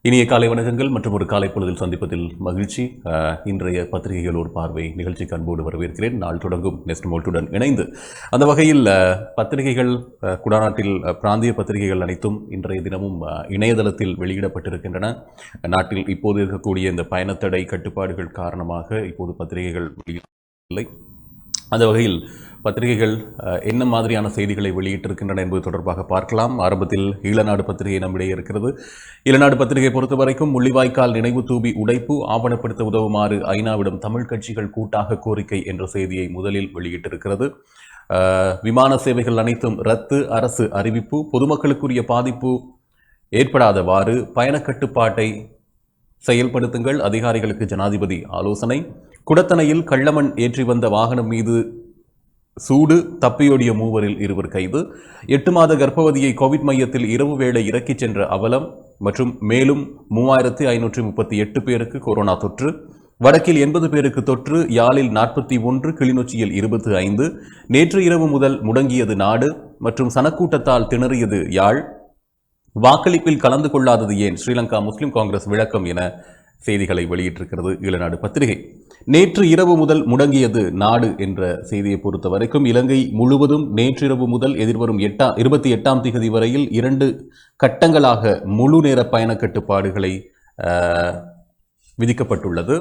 இனிய காலை வணக்கங்கள் மற்றும் ஒரு காலை பொழுதில் சந்திப்பதில் மகிழ்ச்சி. இன்றைய பத்திரிகைகள் ஒரு பார்வை நிகழ்ச்சிக்கு அன்போடு வரவேற்கிறேன். நாள் தொடங்கும் நெஸ்ட் மோல்ட்டுடன் இணைந்து அந்த வகையில் பத்திரிகைகள் குடாநாட்டில் பிராந்திய பத்திரிகைகள் அனைத்தும் இன்றைய தினமும் இணையதளத்தில் வெளியிடப்பட்டிருக்கின்றன. நாட்டில் இப்போது இருக்கக்கூடிய இந்த பயணத்தடை கட்டுப்பாடுகள் காரணமாக இப்போது பத்திரிகைகள் வெளியிடவில்லை. அந்த வகையில் பத்திரிகைகள் என்ன மாதிரியான செய்திகளை வெளியிட்டிருக்கின்றன என்பது தொடர்பாக பார்க்கலாம். ஆரம்பத்தில் ஈழநாடு பத்திரிகை நம்மிடையே இருக்கிறது. ஈழநாடு பத்திரிகை பொறுத்தவரைக்கும் முள்ளிவாய்க்கால் நினைவு தூபி உடைப்பு ஆவணப்படுத்த உதவுமாறு ஐநாவிடம் தமிழ் கட்சிகள் கூட்டாக கோரிக்கை என்ற செய்தியை முதலில் வெளியிட்டிருக்கிறது. விமான சேவைகள் அனைத்தும் ரத்து, அரசு அறிவிப்பு, பொதுமக்களுக்குரிய பாதிப்பு ஏற்படாதவாறு பயண கட்டுப்பாட்டை செயல்படுத்துங்கள், அதிகாரிகளுக்கு ஜனாதிபதி ஆலோசனை. குடத்தனையில் கள்ளமண் ஏற்றி வந்த வாகனம் மீது சூடு, தப்பியோடிய மூவரில் 2 கைது. 8 மாத கர்ப்பவதியை கோவிட் மையத்தில் இரவு வேளை இறக்கிச் சென்ற அவலம் மற்றும் மேலும் 3538 பேருக்கு கொரோனா தொற்று. வடக்கில் 80 பேருக்கு தொற்று, யாழில் 41, கிளிநொச்சியில் 25. நேற்று இரவு முதல் முடங்கியது நாடு மற்றும் சனக்கூட்டத்தால் திணறியது யாழ். வாக்களிப்பில் கலந்து கொள்ளாதது ஏன், ஸ்ரீலங்கா முஸ்லிம் காங்கிரஸ் விளக்கம் என செய்திகளை வெளியிட்டிருக்கிறது ஈழநாடு பத்திரிகை. நேற்று இரவு முதல் முடங்கியது நாடு என்ற செய்தியை பொறுத்த வரைக்கும் இலங்கை முழுவதும் நேற்றிரவு முதல் எதிர்வரும் 28ஆம் திகதி வரையில் 2 கட்டங்களாக முழு நேர பயண கட்டுப்பாடுகளை விதிக்கப்பட்டுள்ளது.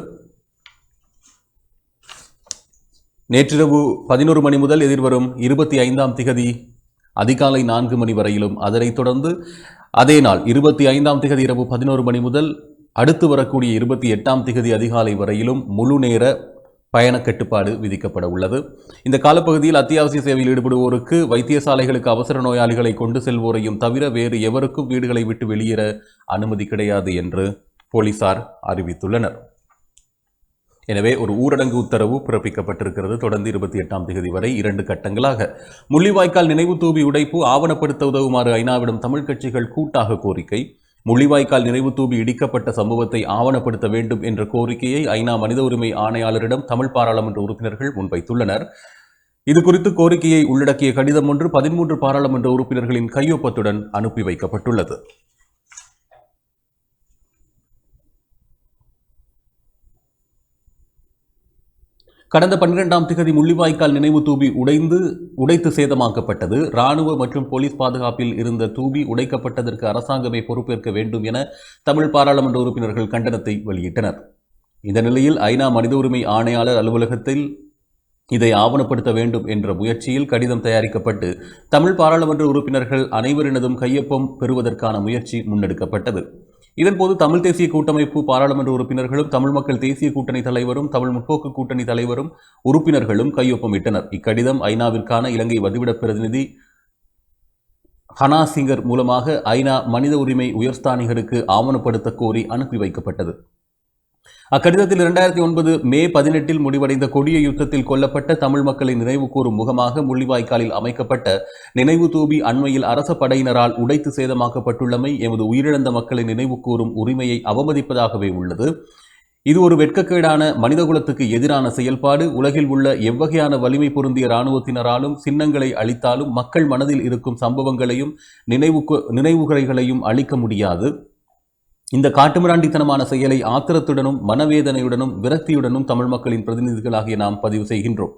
நேற்றிரவு 11 மணி முதல் எதிர்வரும் 25ஆம் திகதி அதிகாலை 4 மணி வரையிலும், அதனைத் தொடர்ந்து அதே நாள் 25ஆம் திகதி இரவு 11 மணி முதல் அடுத்து வரக்கூடிய 28ஆம் திகதி அதிகாலை வரையிலும் முழு நேர பயண கட்டுப்பாடு விதிக்கப்பட உள்ளது. இந்த காலப்பகுதியில் அத்தியாவசிய சேவையில் ஈடுபடுவோருக்கு, வைத்தியசாலைகளுக்கு அவசர நோயாளிகளை கொண்டு செல்வோரையும் தவிர வேறு எவருக்கும் வீடுகளை விட்டு வெளியேற அனுமதி கிடையாது என்று போலீசார் அறிவித்துள்ளனர். எனவே ஒரு ஊரடங்கு உத்தரவு பிறப்பிக்கப்பட்டிருக்கிறது. தொடர்ந்து 28ஆம் திகதி வரை 2 கட்டங்களாக முள்ளிவாய்க்கால் நினைவு தூபி உடைப்பு ஆவணப்படுத்த உதவுமாறு ஐநாவிடம் தமிழ் கட்சிகள் கூட்டாக கோரிக்கை. முள்ளிவாய்க்கால் நினைவு தூபி இடிக்கப்பட்ட சம்பவத்தை ஆவணப்படுத்த வேண்டும் என்ற கோரிக்கையை ஐநா மனித உரிமை ஆணையாளரிடம் தமிழ் பாராளுமன்ற உறுப்பினர்கள் முன்வைத்துள்ளனர். இதுகுறித்து கோரிக்கையை உள்ளடக்கிய கடிதம் ஒன்று 13 பாராளுமன்ற உறுப்பினர்களின் கையொப்பத்துடன் அனுப்பி வைக்கப்பட்டுள்ளது. கடந்த 12ஆம் திகதி முள்ளிவாய்க்கால் நினைவு தூபி உடைத்து சேதமாக்கப்பட்டது. இராணுவ மற்றும் போலீஸ் பாதுகாப்பில் இருந்த தூபி உடைக்கப்பட்டதற்கு அரசாங்கமே பொறுப்பேற்க வேண்டும் என தமிழ் பாராளுமன்ற உறுப்பினர்கள் கண்டனத்தை வெளியிட்டனர். இந்த நிலையில் ஐநா மனித உரிமை ஆணையாளர் அலுவலகத்தில் இதை ஆவணப்படுத்த வேண்டும் என்ற முயற்சியில் கடிதம் தயாரிக்கப்பட்டு தமிழ் பாராளுமன்ற உறுப்பினர்கள் அனைவரினதும் கையொப்பம் பெறுவதற்கான முயற்சி முன்னெடுக்கப்பட்டது. இதன்போது தமிழ் தேசிய கூட்டமைப்பு பாராளுமன்ற உறுப்பினர்களும், தமிழ் மக்கள் தேசிய கூட்டணி தலைவரும், தமிழ் முற்போக்கு கூட்டணி தலைவரும் உறுப்பினர்களும் கையொப்பமிட்டனர். இக்கடிதம் ஐநாவிற்கான இலங்கை வதிவிட பிரதிநிதி ஹனா சிங்கர் மூலமாக ஐநா மனித உரிமை உயர்ஸ்தானிகருக்கு ஆவணப்படுத்த கோரி அனுப்பி வைக்கப்பட்டது. அக்கடிதத்தில் 2009 மே 18 முடிவடைந்த கொடிய யுத்தத்தில் கொல்லப்பட்ட தமிழ் மக்களை நினைவு கூறும் முகமாக முள்ளிவாய்க்காலில் அமைக்கப்பட்ட நினைவு தூபி அண்மையில் அரச படையினரால் உடைத்து சேதமாக்கப்பட்டுள்ளமை எமது உயிரிழந்த மக்களை நினைவு கூறும் உரிமையை அவமதிப்பதாகவே உள்ளது. இது ஒரு வெட்கக்கேடான, மனிதகுலத்துக்கு எதிரான செயல்பாடு. உலகில் உள்ள எவ்வகையான வலிமை பொருந்திய இராணுவத்தினராலும் சின்னங்களை அழித்தாலும் மக்கள் மனதில் இருக்கும் சம்பவங்களையும் நினைவுகளையும் அழிக்க முடியாது. இந்த காட்டுமிராண்டித்தனமான செயலை ஆத்திரத்துடனும் மனவேதனையுடனும் விரக்தியுடனும் தமிழ் மக்களின் பிரதிநிதிகளாகிய நாம் பதிவு செய்கின்றோம்.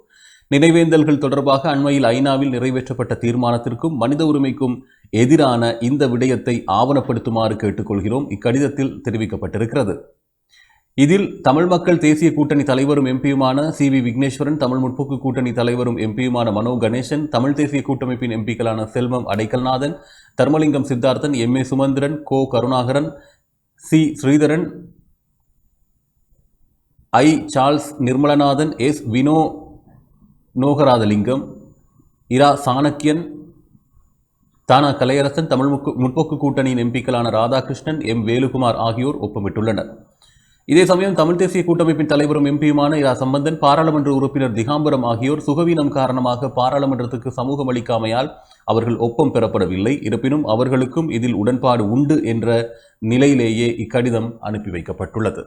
நினைவேந்தல்கள் தொடர்பாக அண்மையில் ஐநாவில் நிறைவேற்றப்பட்ட தீர்மானத்திற்கும் மனித உரிமைக்கும் எதிரான இந்த விடயத்தை ஆவணப்படுத்துமாறு கேட்டுக்கொள்கிறோம். இக்கடிதத்தில் தெரிவிக்கப்பட்டிருக்கிறது. இதில் தமிழ் மக்கள் தேசிய கூட்டணி தலைவரும் எம்பியுமான CV விக்னேஸ்வரன், தமிழ் முற்போக்கு கூட்டணி தலைவரும் எம்பியுமான மனோ கணேசன், தமிழ் தேசிய கூட்டமைப்பின் எம்பிக்களான Selvam Adaikkalanathan, Dharmalingam Siddharthan, MA Sumanthiran, Ko Karunakaran, C Sritharan, I Charles Nirmalanathan, S Vino Noharathalingam, Ira Shanakiyan, Thana Kalaiyarasan, Tamil முற்போக்கு கூட்டணியின் எம்பிக்களான ராதாகிருஷ்ணன், M வேலுகுமார் ஆகியோர் ஒப்பமிட்டுள்ளனர். இதே சமயம் தமிழ் தேசிய கூட்டமைப்பின் தலைவரும் எம்பியுமான இரா சம்பந்தன், பாராளுமன்ற உறுப்பினர் திகாம்பரம் ஆகியோர் சுகவீனம் காரணமாக பாராளுமன்றத்துக்கு சமூகம் அளிக்காமையால் அவர்கள் ஒப்பம் பெறப்படவில்லை. இருப்பினும் அவர்களுக்கும் இதில் உடன்பாடு உண்டு என்ற நிலையிலேயே இக்கடிதம் அனுப்பி வைக்கப்பட்டுள்ளது.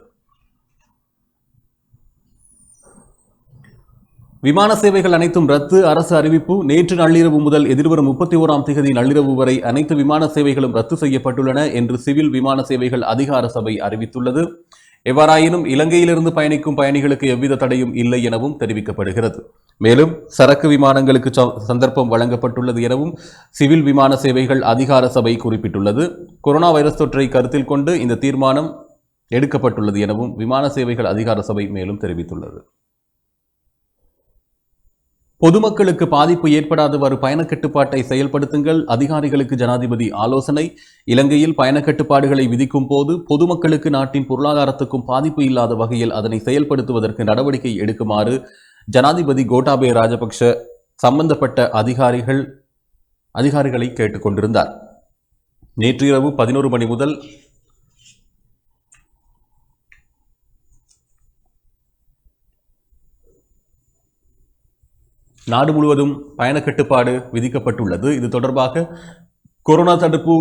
விமான சேவைகள் அனைத்தும் ரத்து. அரசு அறிவிப்பு. நேற்று நள்ளிரவு முதல் எதிர்வரும் 31ஆம் திகதி நள்ளிரவு வரை அனைத்து விமான சேவைகளும் ரத்து செய்யப்பட்டுள்ளன என்று சிவில் விமான சேவைகள் அதிகார சபை அறிவித்துள்ளது. எவ்வாறாயினும் இலங்கையிலிருந்து பயணிக்கும் பயணிகளுக்கு எவ்வித தடையும் இல்லை எனவும் தெரிவிக்கப்படுகிறது. மேலும் சரக்கு விமானங்களுக்கு சந்தர்ப்பம் வழங்கப்பட்டுள்ளது எனவும் சிவில் விமான சேவைகள் அதிகார சபை குறிப்பிட்டுள்ளது. கொரோனா வைரஸ் தொற்றை கருத்தில் கொண்டு இந்த தீர்மானம் எடுக்கப்பட்டுள்ளது எனவும் விமான சேவைகள் அதிகார சபை மேலும் தெரிவித்துள்ளது. பொதுமக்களுக்கு பாதிப்பு ஏற்படாதவாறு பயண கட்டுப்பாட்டை செயல்படுத்துங்கள். அதிகாரிகளுக்கு ஜனாதிபதி ஆலோசனை. இலங்கையில் பயண கட்டுப்பாடுகளை விதிக்கும் போது பொதுமக்களுக்கு நாட்டின் பொருளாதாரத்துக்கும் பாதிப்பு இல்லாத வகையில் அதனை செயல்படுத்துவதற்கு நடவடிக்கை எடுக்குமாறு ஜனாதிபதி கோட்டாபய ராஜபக்ஷ சம்பந்தப்பட்ட அதிகாரிகளை கேட்டுக்கொண்டிருந்தார். நேற்று இரவு 11 மணி முதல் நாடு முழுவதும் பயண கட்டுப்பாடு விதிக்கப்பட்டுள்ளது. இது தொடர்பாக கொரோனா தடுப்பு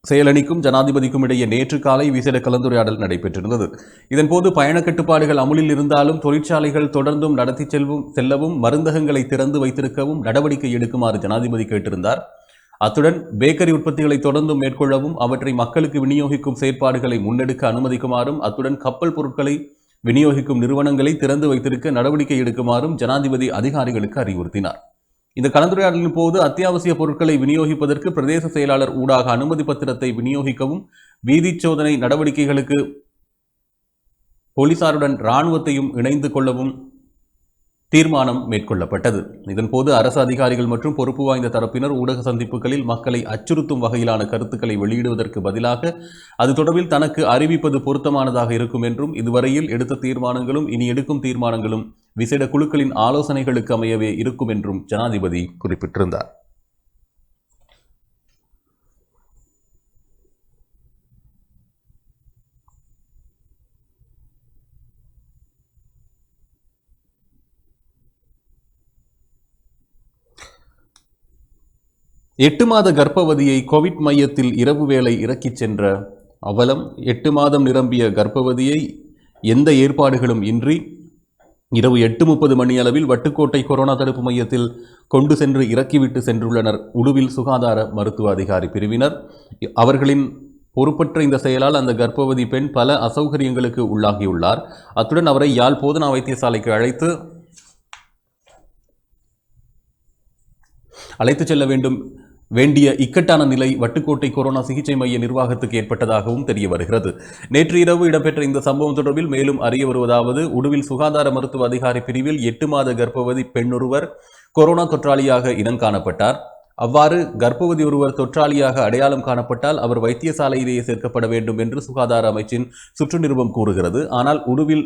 செயலணிக்கும் ஜனாதிபதிக்கும் இடையே நேற்று காலை விசேட கலந்துரையாடல் நடைபெற்றிருந்தது. இதன்போது பயண கட்டுப்பாடுகள் அமுலில் இருந்தாலும் தொழிற்சாலைகள் தொடர்ந்தும் நடத்தி செல்லவும் மருந்தகங்களை திறந்து வைத்திருக்கவும் நடவடிக்கை எடுக்குமாறு ஜனாதிபதி கேட்டிருந்தார். அத்துடன் பேக்கரி உற்பத்திகளை தொடர்ந்தும் மேற்கொள்ளவும் அவற்றை மக்களுக்கு விநியோகிக்கும் செயற்பாடுகளை முன்னெடுக்க அனுமதிக்குமாறும் அத்துடன் கப்பல் பொருட்களை விநியோகிக்கும் நிறுவனங்களை திறந்து வைத்திருக்க நடவடிக்கை எடுக்குமாறும் ஜனாதிபதி அதிகாரிகளுக்கு அறிவுறுத்தினார். இந்த கலந்துரையாடலின் போது அத்தியாவசிய பொருட்களை விநியோகிப்பதற்கு பிரதேச செயலாளர் ஊடாக அனுமதி பத்திரத்தை விநியோகிக்கவும் வீதி சோதனை நடவடிக்கைகளுக்கு போலீசாருடன் இராணுவத்தையும் இணைந்து கொள்ளவும் தீர்மானம் மேற்கொள்ளப்பட்டது. இதன்போது அரசு அதிகாரிகள் மற்றும் பொறுப்பு வாய்ந்த தரப்பினர் ஊடக சந்திப்புகளில் மக்களை அச்சுறுத்தும் வகையிலான கருத்துக்களை வெளியிடுவதற்கு பதிலாக அது தொடர்பில் தனக்கு அறிவிப்பது பொருத்தமானதாக இருக்கும் என்றும் இதுவரையில் எடுத்த தீர்மானங்களும் இனி எடுக்கும் தீர்மானங்களும் விசேட குழுக்களின் ஆலோசனைகளுக்கு அமையவே இருக்கும் என்றும் ஜனாதிபதி குறிப்பிட்டிருந்தார். எட்டு மாத கர்ப்பவதியை கோவிட் மையத்தில் இரவு வேளை இறக்கிச் சென்ற அவலம். 8 மாதம் நிரம்பிய கர்ப்பவதியை எந்த ஏற்பாடுகளும் இன்றி இரவு 8:30 மணியளவில் வட்டுக்கோட்டை கொரோனா தடுப்பு மையத்தில் கொண்டு சென்று இறக்கிவிட்டு சென்றுள்ளனர் உடுவில் சுகாதார மருத்துவ அதிகாரி பிரிவினர். அவர்களின் பொறுப்பற்ற இந்த செயலால் அந்த கர்ப்பவதி பெண் பல அசௌகரியங்களுக்கு உள்ளாகியுள்ளார். அத்துடன் அவரை யாழ் போதனா வைத்தியசாலைக்கு அழைத்து செல்ல வேண்டிய இக்கட்டான நிலை வட்டுக்கோட்டை கொரோனா சிகிச்சை மைய நிர்வாகத்துக்கு ஏற்பட்டதாகவும் தெரிய வருகிறது. நேற்று இரவு இடம்பெற்ற இந்த சம்பவம் தொடர்பில் மேலும் அறிய வருவதாவது: உடுவில் சுகாதார மருத்துவ அதிகாரி பிரிவில் 8 மாத கர்ப்பவதி பெண்ணொருவர் கொரோனா தொற்றாளியாக இனம் காணப்பட்டார். அவ்வாறு கர்ப்பவதி ஒருவர் தொற்றாளியாக அடையாளம் காணப்பட்டால் அவர் வைத்தியசாலையிலேயே சேர்க்கப்பட வேண்டும் என்று சுகாதார அமைச்சின் சுற்று நிருபம் கூறுகிறது. ஆனால் உடுவில்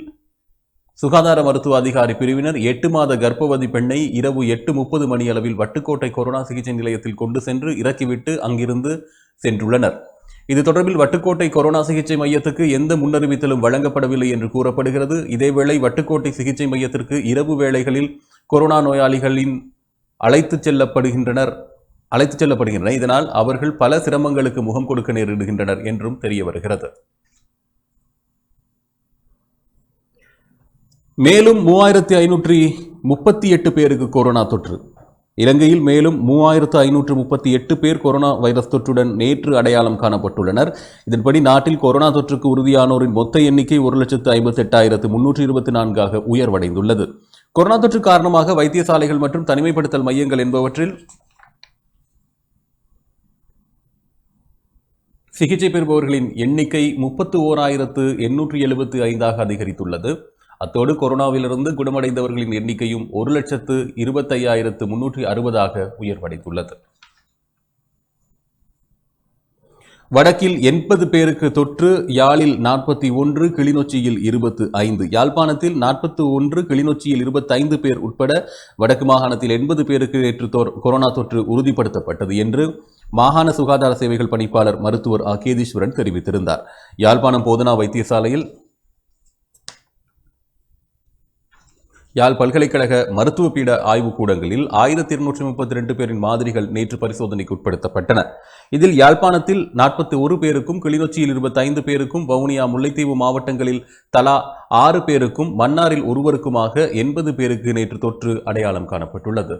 சுகாதார மருத்துவ அதிகாரி பிரிவினர் 8 மாத கர்ப்பவதி பெண்ணை இரவு 8:30 மணியளவில் வட்டுக்கோட்டை கொரோனா சிகிச்சை நிலையத்தில் கொண்டு சென்று இறக்கிவிட்டு அங்கிருந்து சென்றுள்ளனர். இது தொடர்பில் வட்டுக்கோட்டை கொரோனா சிகிச்சை மையத்துக்கு எந்த முன்னறிவித்தலும் வழங்கப்படவில்லை என்று கூறப்படுகிறது. இதேவேளை வட்டுக்கோட்டை சிகிச்சை மையத்திற்கு இரவு வேளைகளில் கொரோனா நோயாளிகளின் அழைத்துச் செல்லப்படுகின்றனர். இதனால் அவர்கள் பல சிரமங்களுக்கு முகம் கொடுக்க நேரிடுகின்றனர் என்றும் தெரிய வருகிறது. மேலும் 3538 பேருக்கு கொரோனா தொற்று. இலங்கையில் மேலும் 3538 பேர் கொரோனா வைரஸ் தொற்றுடன் நேற்று அடையாளம் காணப்பட்டுள்ளனர். இதன்படி நாட்டில் கொரோனா தொற்றுக்கு உறுதியானோரின் மொத்த எண்ணிக்கை 1,58,324 உயர்வடைந்துள்ளது. கொரோனா தொற்று காரணமாக வைத்தியசாலைகள் மற்றும் தனிமைப்படுத்தல் மையங்கள் என்பவற்றில் சிகிச்சை பெறுபவர்களின் எண்ணிக்கை 31,875 அதிகரித்துள்ளது. அத்தோடு கொரோனாவிலிருந்து குணமடைந்தவர்களின் எண்ணிக்கையும் 1,25,360 உயர்வடைந்துள்ளது. வடக்கில் 80 பேருக்கு தொற்று. யாழில் 41, கிளிநொச்சியில் 25, யாழ்ப்பாணத்தில் 41, கிளிநொச்சியில் 25 பேர் உட்பட வடக்கு மாகாணத்தில் 80 பேருக்கு நேற்று கொரோனா தொற்று உறுதிப்படுத்தப்பட்டது என்று மாகாண சுகாதார சேவைகள் பணிப்பாளர் மருத்துவர் கேதீஸ்வரன் தெரிவித்திருந்தார். யாழ்ப்பாணம் போதனா வைத்தியசாலையில் யாழ் பல்கலைக்கழக மருத்துவ பீட ஆய்வுக்கூடங்களில் 1232 பேரின் மாதிரிகள் நேற்று பரிசோதனைக்கு உட்படுத்தப்பட்டன. இதில் யாழ்ப்பாணத்தில் 41 பேருக்கும், கிளிநொச்சியில் 25 பேருக்கும், வவுனியா, முல்லைத்தீவு மாவட்டங்களில் தலா 6 பேருக்கும், மன்னாரில் ஒருவருக்குமாக 80 பேருக்கு நேற்று தொற்று அடையாளம் காணப்பட்டுள்ளது.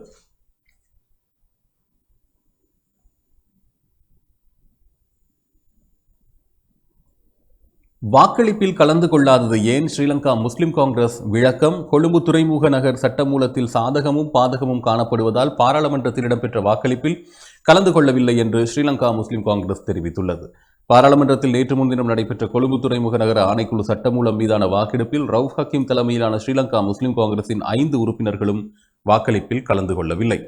வாக்களிப்பில் கலந்து கொள்ளாதது ஏன்? ஸ்ரீலங்கா முஸ்லிம் காங்கிரஸ் விளக்கம். கொழும்பு துறைமுக நகர் சட்டமூலத்தில் சாதகமும் பாதகமும் காணப்படுவதால் பாராளுமன்றத்தில் இடம்பெற்ற வாக்களிப்பில் கலந்து கொள்ளவில்லை என்று ஸ்ரீலங்கா முஸ்லிம் காங்கிரஸ் தெரிவித்துள்ளது. பாராளுமன்றத்தில் நேற்று முன்தினம் நடைபெற்ற கொழும்பு துறைமுக நகர ஆணைக்குழு சட்டமூலம் மீதான வாக்கெடுப்பில் ரவுஃப் ஹக்கீம் தலைமையிலான ஸ்ரீலங்கா முஸ்லிம் காங்கிரசின் 5 உறுப்பினர்களும் வாக்களிப்பில் கலந்து கொள்ளவில்லை.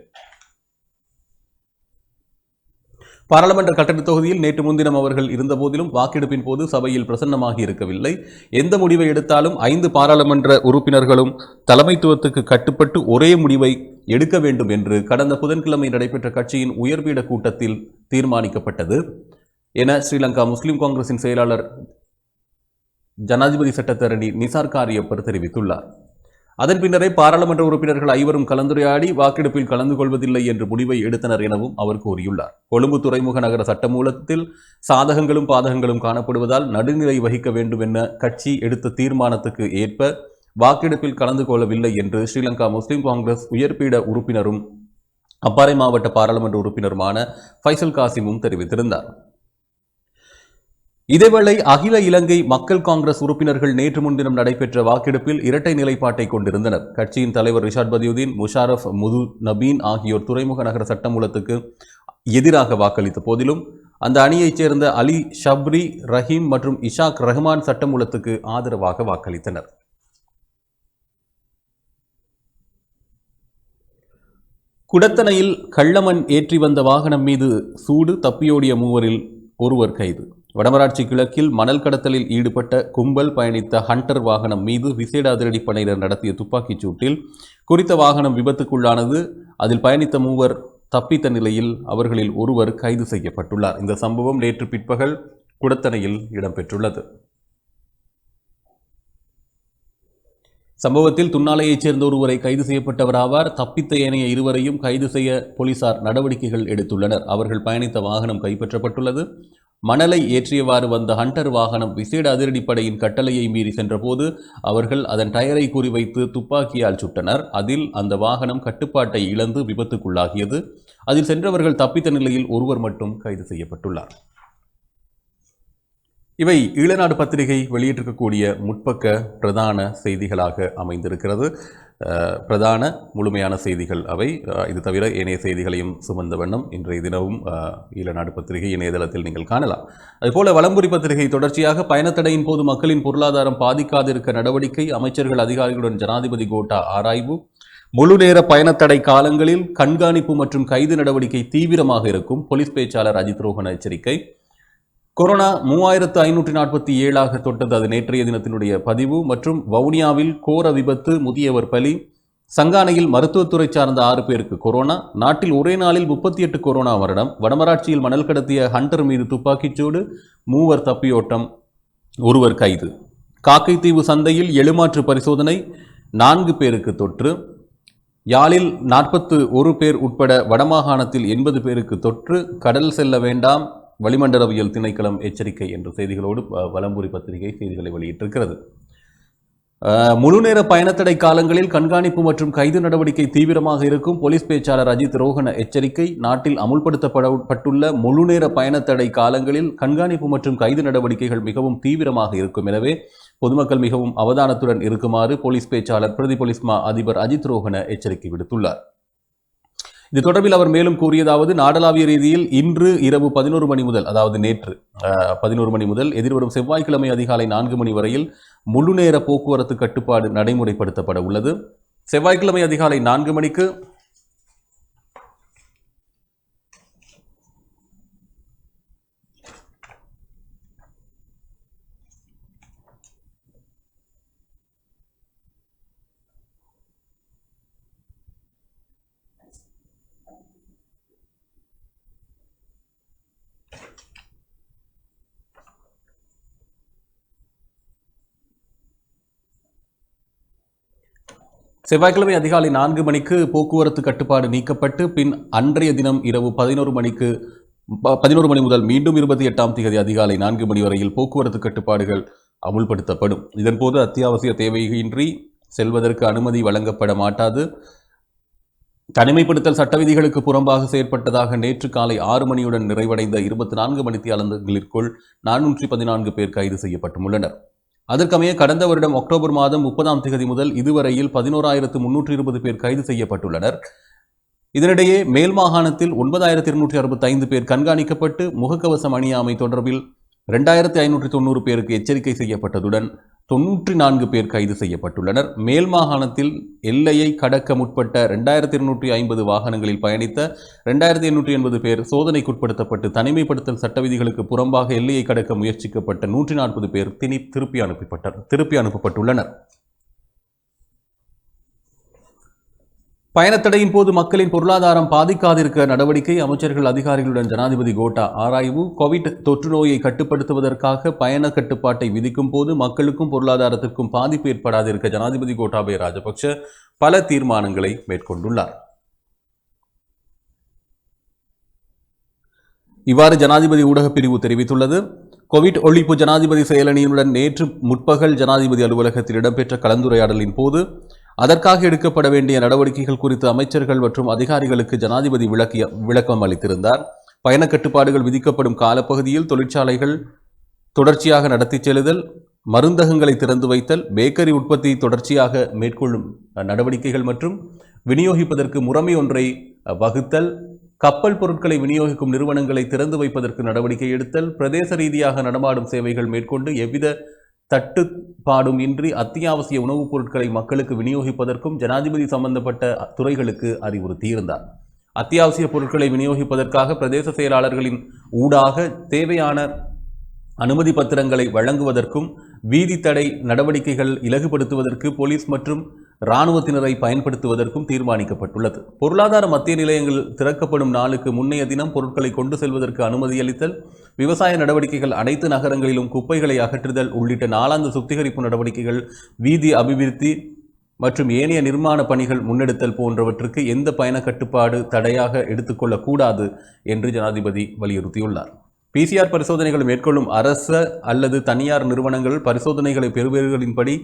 பாராளுமன்ற கட்டண தொகுதியில் நேற்று முன்தினம் அவர்கள் இருந்தபோதிலும் வாக்கெடுப்பின் போது சபையில் பிரசன்னமாகி இருக்கவில்லை. எந்த முடிவை எடுத்தாலும் 5 பாராளுமன்ற உறுப்பினர்களும் தலைமைத்துவத்துக்கு கட்டுப்பட்டு ஒரே முடிவை எடுக்க வேண்டும் என்று கடந்த புதன்கிழமை நடைபெற்ற கட்சியின் உயர்பீட கூட்டத்தில் தீர்மானிக்கப்பட்டது என ஸ்ரீலங்கா முஸ்லிம் காங்கிரசின் செயலாளர் ஜனாதிபதி சட்டத்தரணி நிசார் காரியப்பர் தெரிவித்துள்ளார். அதன் பின்னரே பாராளுமன்ற உறுப்பினர்கள் 5வரும் கலந்துரையாடி வாக்கெடுப்பில் கலந்து கொள்வதில்லை என்று முடிவை எடுத்தனர் எனவும் அவர் கூறியுள்ளார். கொழும்பு துறைமுக நகர சட்டமூலத்தில் சாதகங்களும் பாதகங்களும் காணப்படுவதால் நடுநிலை வகிக்க வேண்டும் என கட்சி எடுத்த தீர்மானத்துக்கு ஏற்ப வாக்கெடுப்பில் கலந்து கொள்ளவில்லை என்று ஸ்ரீலங்கா முஸ்லிம் காங்கிரஸ் உயர்பீட உறுப்பினரும் அப்பாறை மாவட்ட பாராளுமன்ற உறுப்பினருமான ஃபைசல் காசிமும் தெரிவித்திருந்தார். இதேவேளை அகில இலங்கை மக்கள் காங்கிரஸ் உறுப்பினர்கள் நேற்று முன்தினம் நடைபெற்ற வாக்கெடுப்பில் இரட்டை நிலைப்பாட்டை கொண்டிருந்தனர். கட்சியின் தலைவர் ரிஷாட் பதியுதீன், முஷாரப் முது நபீன் ஆகியோர் துறைமுக நகர சட்டமூலத்துக்கு எதிராக வாக்களித்த போதிலும் அந்த அணியைச் சேர்ந்த அலி ஷப்ரி, ரஹீம் மற்றும் இஷாக் ரஹ்மான் சட்டமூலத்துக்கு ஆதரவாக வாக்களித்தனர். குடத்தனையில் கள்ளமண் ஏற்றி வந்த வாகனம் மீது சூடு, தப்பியோடிய மூவரில் ஒருவர் கைது. வடமராட்சி கிழக்கில் மணல் கடத்தலில் ஈடுபட்ட கும்பல் பயணித்த ஹண்டர் வாகனம் மீது விசேட அதிரடிப்படையினர் நடத்திய துப்பாக்கிச் சூட்டில் குறித்த வாகனம் விபத்துக்குள்ளானது. அதில் பயணித்த மூவர் தப்பித்த நிலையில் அவர்களில் ஒருவர் கைது செய்யப்பட்டுள்ளார். இந்த சம்பவம் நேற்று பிற்பகல் குடத்தனையில் இடம்பெற்றுள்ளது. சம்பவத்தில் துன்னாலையைச் சேர்ந்த ஒருவரை கைது செய்யப்பட்டவர் ஆவார். தப்பித்த ஏனைய இருவரையும் கைது செய்ய போலீசார் நடவடிக்கைகள் எடுத்துள்ளனர். அவர்கள் பயணித்த வாகனம் கைப்பற்றப்பட்டுள்ளது. மணலை ஏற்றியவாறு வந்த ஹண்டர் வாகனம் விசேட அதிரடிப்படையின் கட்டளையை மீறி சென்றபோது அவர்கள் அதன் டயரை குறிவைத்து துப்பாக்கியால் சுட்டனர். அதில் அந்த வாகனம் கட்டுப்பாட்டை இழந்து விபத்துக்குள்ளாகியது. அதில் சென்றவர்கள் தப்பித்த நிலையில் ஒருவர் மட்டும் கைது செய்யப்பட்டுள்ளார். இவை ஈழநாடு பத்திரிகை வெளியிட்டிருக்கக்கூடிய முற்பக்க பிரதான செய்திகளாக அமைந்திருக்கிறது. பிரதான முழுமையான செய்திகள் அவை. இது தவிர ஏனைய செய்திகளையும் சுமந்த வண்ணம் இன்றைய தினமும் ஈழநாடு பத்திரிகை இணையதளத்தில் நீங்கள் காணலாம். அதுபோல வலம்புரி பத்திரிகை தொடர்ச்சியாக பயணத்தடையின் போது மக்களின் பொருளாதாரம் பாதிக்காதிருக்க நடவடிக்கை, அமைச்சர்கள் அதிகாரிகளுடன் ஜனாதிபதி கோட்டா ஆராய்வு, முழுநேர பயணத்தடை காலங்களில் கண்காணிப்பு மற்றும் கைது நடவடிக்கை தீவிரமாக இருக்கும், போலீஸ் பேச்சாளர் அஜித் ரோஹன எச்சரிக்கை. கொரோனா 3547 தொட்டது, அது நேற்றைய தினத்தினுடைய பதிவு. மற்றும் வவுனியாவில் கோர விபத்து, முதியவர் பலி. சங்கானையில் மருத்துவத்துறை சார்ந்த 6 பேருக்கு கொரோனா. நாட்டில் ஒரே நாளில் 38 கொரோனா மரணம். வடமராட்சியில் மணல் கடத்திய ஹண்டர் மீது துப்பாக்கிச்சூடு, 3 தப்பியோட்டம், 1 கைது. காக்கைத்தீவு சந்தையில் எழுமாற்று பரிசோதனை, 4 பேருக்கு தொற்று. யாழில் 41 பேர் உட்பட வடமாகாணத்தில் 80 பேருக்கு தொற்று. கடல் செல்ல வேண்டாம், வளிமண்டலவியல் திணைக்களம் எச்சரிக்கை என்ற செய்திகளோடு வலம்புரி பத்திரிகை செய்திகளை வெளியிட்டிருக்கிறது. முழுநேர பயணத்தடை காலங்களில் கண்காணிப்பு மற்றும் கைது நடவடிக்கை தீவிரமாக இருக்கும், போலீஸ் பேச்சாளர் அஜித் ரோஹன எச்சரிக்கை. நாட்டில் அமுல்படுத்தப்பட்டுள்ள முழுநேர பயணத்தடை காலங்களில் கண்காணிப்பு மற்றும் கைது நடவடிக்கைகள் மிகவும் தீவிரமாக இருக்கும். எனவே பொதுமக்கள் மிகவும் அவதானத்துடன் இருக்குமாறு போலீஸ் பேச்சாளர் பிரதி போலீஸ் மா அதிபர் அஜித் ரோஹன எச்சரிக்கை விடுத்துள்ளார். இது தொடர்பில் அவர் மேலும் கூறியதாவது, நாடளாவிய ரீதியில் இன்று இரவு 11 மணி முதல், அதாவது நேற்று 11 மணி முதல் எதிர்வரும் செவ்வாய்க்கிழமை அதிகாலை 4 மணி வரையில் முழுநேர போக்குவரத்து கட்டுப்பாடு நடைமுறைப்படுத்தப்பட உள்ளது. செவ்வாய்க்கிழமை அதிகாலை 4 மணிக்கு செவ்வாய்க்கிழமை அதிகாலை 4 மணிக்கு போக்குவரத்து கட்டுப்பாடு நீக்கப்பட்டு பின் அன்றைய தினம் இரவு 11 மணி முதல் மீண்டும் 28ஆம் தேதி அதிகாலை 4 மணி வரையில் போக்குவரத்து கட்டுப்பாடுகள் அமுல்படுத்தப்படும். இதன்போது அத்தியாவசிய தேவையின்றி செல்வதற்கு அனுமதி வழங்கப்பட மாட்டாது. தனிமைப்படுத்தல் சட்ட விதிகளுக்கு புறம்பாக செயற்பட்டதாக நேற்று காலை 6 மணியுடன் நிறைவடைந்த 24 மணித்தியாலங்களுக்குள் 414 பேர் கைது செய்யப்பட்டுள்ளனர். அதற்கமைய கடந்த வருடம் அக்டோபர் மாதம் 30ஆம் தேதி முதல் இதுவரையில் 11,320 பேர் கைது செய்யப்பட்டுள்ளனர். இதனிடையே மேல் மாகாணத்தில் 9,265 பேர் கண்காணிக்கப்பட்டு முகக்கவசம் அணியாமை தொடர்பில் 2,590 பேருக்கு எச்சரிக்கை செய்யப்பட்டதுடன் 94 பேர் கைது செய்யப்பட்டுள்ளனர். மேல் மாகாணத்தில் எல்லையை கடக்க முற்பட்ட 2,250 வாகனங்களில் பயணித்த 2,880 பேர் சோதனைக்குட்படுத்தப்பட்டு தனிமைப்படுத்தல் சட்ட விதிகளுக்கு புறம்பாக எல்லையை கடக்க முயற்சிக்கப்பட்ட 140 பேர் திருப்பி அனுப்பப்பட்டுள்ளனர். பயணத்தடையின் போது மக்களின் பொருளாதாரம் பாதிக்காதிருக்க நடவடிக்கை. அமைச்சர்கள் அதிகாரிகளுடன் ஜனாதிபதி கோட்டா ஆராய்வு. கோவிட் தொற்று நோயை கட்டுப்படுத்துவதற்காக பயண கட்டுப்பாட்டை விதிக்கும் போது மக்களுக்கும் பொருளாதாரத்திற்கும் பாதிப்பு ஏற்படாதிருக்க ஜனாதிபதி கோட்டாபய ராஜபக்ஷ பல தீர்மானங்களை மேற்கொண்டுள்ளார். இவ்வாறு ஜனாதிபதி ஊடகப் பிரிவு தெரிவித்துள்ளது. கோவிட் ஒழிப்பு ஜனாதிபதி செயலணியுடன் நேற்று முற்பகல் ஜனாதிபதி அலுவலகத்தில் இடம்பெற்ற கலந்துரையாடலின் போது அதற்காக எடுக்கப்பட வேண்டிய நடவடிக்கைகள் குறித்து அமைச்சர்கள் மற்றும் அதிகாரிகளுக்கு ஜனாதிபதி விளக்கம் அளித்திருந்தார். பயண கட்டுப்பாடுகள் விதிக்கப்படும் காலப்பகுதியில் தொழிற்சாலைகள் தொடர்ச்சியாக நடத்தி செல்லுதல், மருந்தகங்களை திறந்து வைத்தல், பேக்கரி உற்பத்தி தொடர்ச்சியாக மேற்கொள்ளும் நடவடிக்கைகள் மற்றும் விநியோகிப்பதற்கு முறைமை ஒன்றை வகுத்தல், கப்பல் பொருட்களை விநியோகிக்கும் நிறுவனங்களை திறந்து வைப்பதற்கு நடவடிக்கை எடுத்தல், பிரதேச ரீதியாக நடமாடும் சேவைகள் மேற்கொண்டு எவ்வித தட்டுப்பாடும் இன்றி அத்தியாவசிய உணவுப் பொருட்களை மக்களுக்கு விநியோகிப்பதற்கும் ஜனாதிபதி சம்பந்தப்பட்ட துறைகளுக்கு அறிவுறுத்தியிருந்தார். அத்தியாவசிய பொருட்களை விநியோகிப்பதற்காக பிரதேச செயலாளர்களின் ஊடாக தேவையான அனுமதி பத்திரங்களை வழங்குவதற்கும் வீதி தடை நடவடிக்கைகள் இலகுபடுத்துவதற்கு போலீஸ் மற்றும் இராணுவத்தினரை பயன்படுத்துவதற்கும் தீர்மானிக்கப்பட்டுள்ளது. பொருளாதார மத்திய நிலையங்கள் திறக்கப்படும் நாளுக்கு முன்னைய தினம் பொருட்களை கொண்டு செல்வதற்கு அனுமதியளித்தல், விவசாய நடவடிக்கைகள், அனைத்து நகரங்களிலும் குப்பைகளை அகற்றுதல் உள்ளிட்ட நாளாந்த சுத்திகரிப்பு நடவடிக்கைகள், வீதி அபிவிருத்தி மற்றும் ஏனைய நிர்மாண பணிகள் முன்னெடுத்தல் போன்றவற்றுக்கு எந்த பயண கட்டுப்பாடு தடையாக எடுத்துக்கொள்ளக்கூடாது என்று ஜனாதிபதி வலியுறுத்தியுள்ளார். பிசிஆர் பரிசோதனைகள் மேற்கொள்ளும் அரச அல்லது தனியார் நிறுவனங்கள் பரிசோதனைகளை பெறுபவர்களின்படி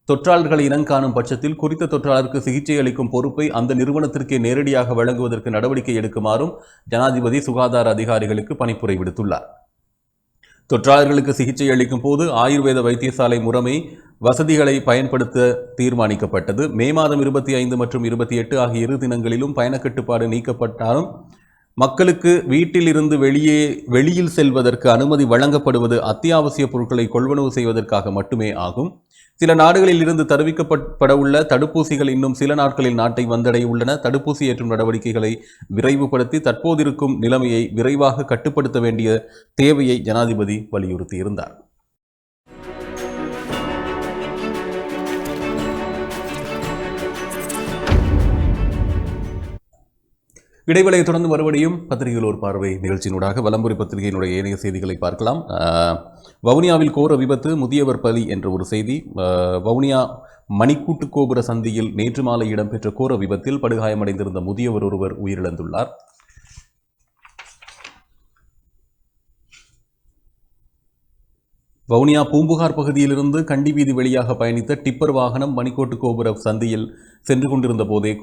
தொற்றாளர்களை இனங்காணும் பட்சத்தில் குறித்த தொற்றாளருக்கு சிகிச்சை அளிக்கும் பொறுப்பை அந்த நிறுவனத்திற்கே நேரடியாக வழங்குவதற்கு நடவடிக்கை எடுக்குமாறும் ஜனாதிபதி சுகாதார அதிகாரிகளுக்கு பணிப்புரை விடுத்துள்ளார். தொற்றாளர்களுக்கு சிகிச்சை அளிக்கும் போது ஆயுர்வேத வைத்தியசாலை முறைமை வசதிகளை பயன்படுத்த தீர்மானிக்கப்பட்டது. மே மாதம் 25 மற்றும் 28 ஆகிய இரு தினங்களிலும் பயணக்கட்டுப்பாடு நீக்கப்பட்டாலும் மக்களுக்கு வீட்டில் இருந்து வெளியில் செல்வதற்கு அனுமதி வழங்கப்படுவது அத்தியாவசிய பொருட்களை கொள்வனவு செய்வதற்காக மட்டுமே ஆகும். சில நாடுகளில் இருந்து தருவிக்கப்பட உள்ள தடுப்பூசிகள் இன்னும் சில நாட்களில் நாட்டை வந்தடைய உள்ளன. தடுப்பூசி ஏற்றும் நடவடிக்கைகளை விரைவுபடுத்தி தற்போதிருக்கும் நிலைமையை விரைவாக கட்டுப்படுத்த வேண்டிய தேவையை ஜனாதிபதி வலியுறுத்தியிருந்தார். இடைவேளையை தொடர்ந்து மறுபடியும் பத்திரிகையில் ஒரு பார்வை நிகழ்ச்சியினூடாக வலம்புரி பத்திரிகையினுடைய ஏனைய செய்திகளை பார்க்கலாம். வவுனியாவில் கோர விபத்து, முதியவர் பலி என்ற ஒரு செய்தி. வவுனியா மணிக்கூட்டு கோபுர சந்தியில் நேற்று மாலை இடம்பெற்ற கோர விபத்தில் படுகாயமடைந்திருந்த முதியவர் ஒருவர் உயிரிழந்துள்ளார். வவுனியா பூம்புகார் பகுதியிலிருந்து கண்டி வீதி வழியாக பயணித்த டிப்பர் வாகனம் மணிக்கூட்டு கோபுர சந்தியில் சென்று கொண்டிருந்த போதே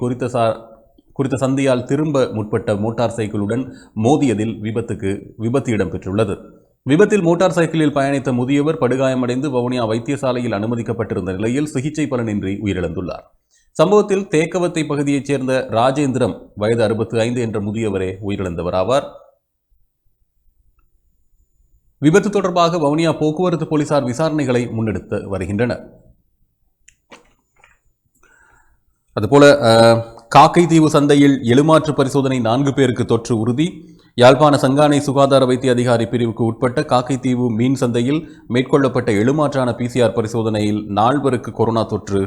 குறித்த சந்தியால் திரும்ப முற்பட்ட மோட்டார் சைக்கிளுடன் மோதியதில் விபத்து இடம்பெற்றுள்ளது. விபத்தில் மோட்டார் சைக்கிளில் பயணித்த முதியவர் படுகாயமடைந்து வவுனியா வைத்தியசாலையில் அனுமதிக்கப்பட்டிருந்த நிலையில் சிகிச்சை பலனின்றி உயிரிழந்துள்ளார். சம்பவத்தில் தேக்கவத்தை பகுதியைச் சேர்ந்த ராஜேந்திரம் வயது 65 என்ற முதியவரே உயிரிழந்தவர் ஆவார். விபத்து தொடர்பாக வவுனியா போக்குவரத்து போலீசார் விசாரணைகளை முன்னெடுத்து வருகின்றனர். அதுபோல காக்கைத்தீவு சந்தையில் எலுமாற்று பரிசோதனை 4 பேருக்கு தொற்று உறுதி. யாழ்ப்பாண சங்கானை சுகாதார வைத்திய அதிகாரி பிரிவுக்கு உட்பட்ட காக்கைத்தீவு மீன் சந்தையில் மேற்கொள்ளப்பட்ட எலுமாற்றான பிசிஆர் பரிசோதனையில் 4 பேருக்கு கொரோனா தொற்று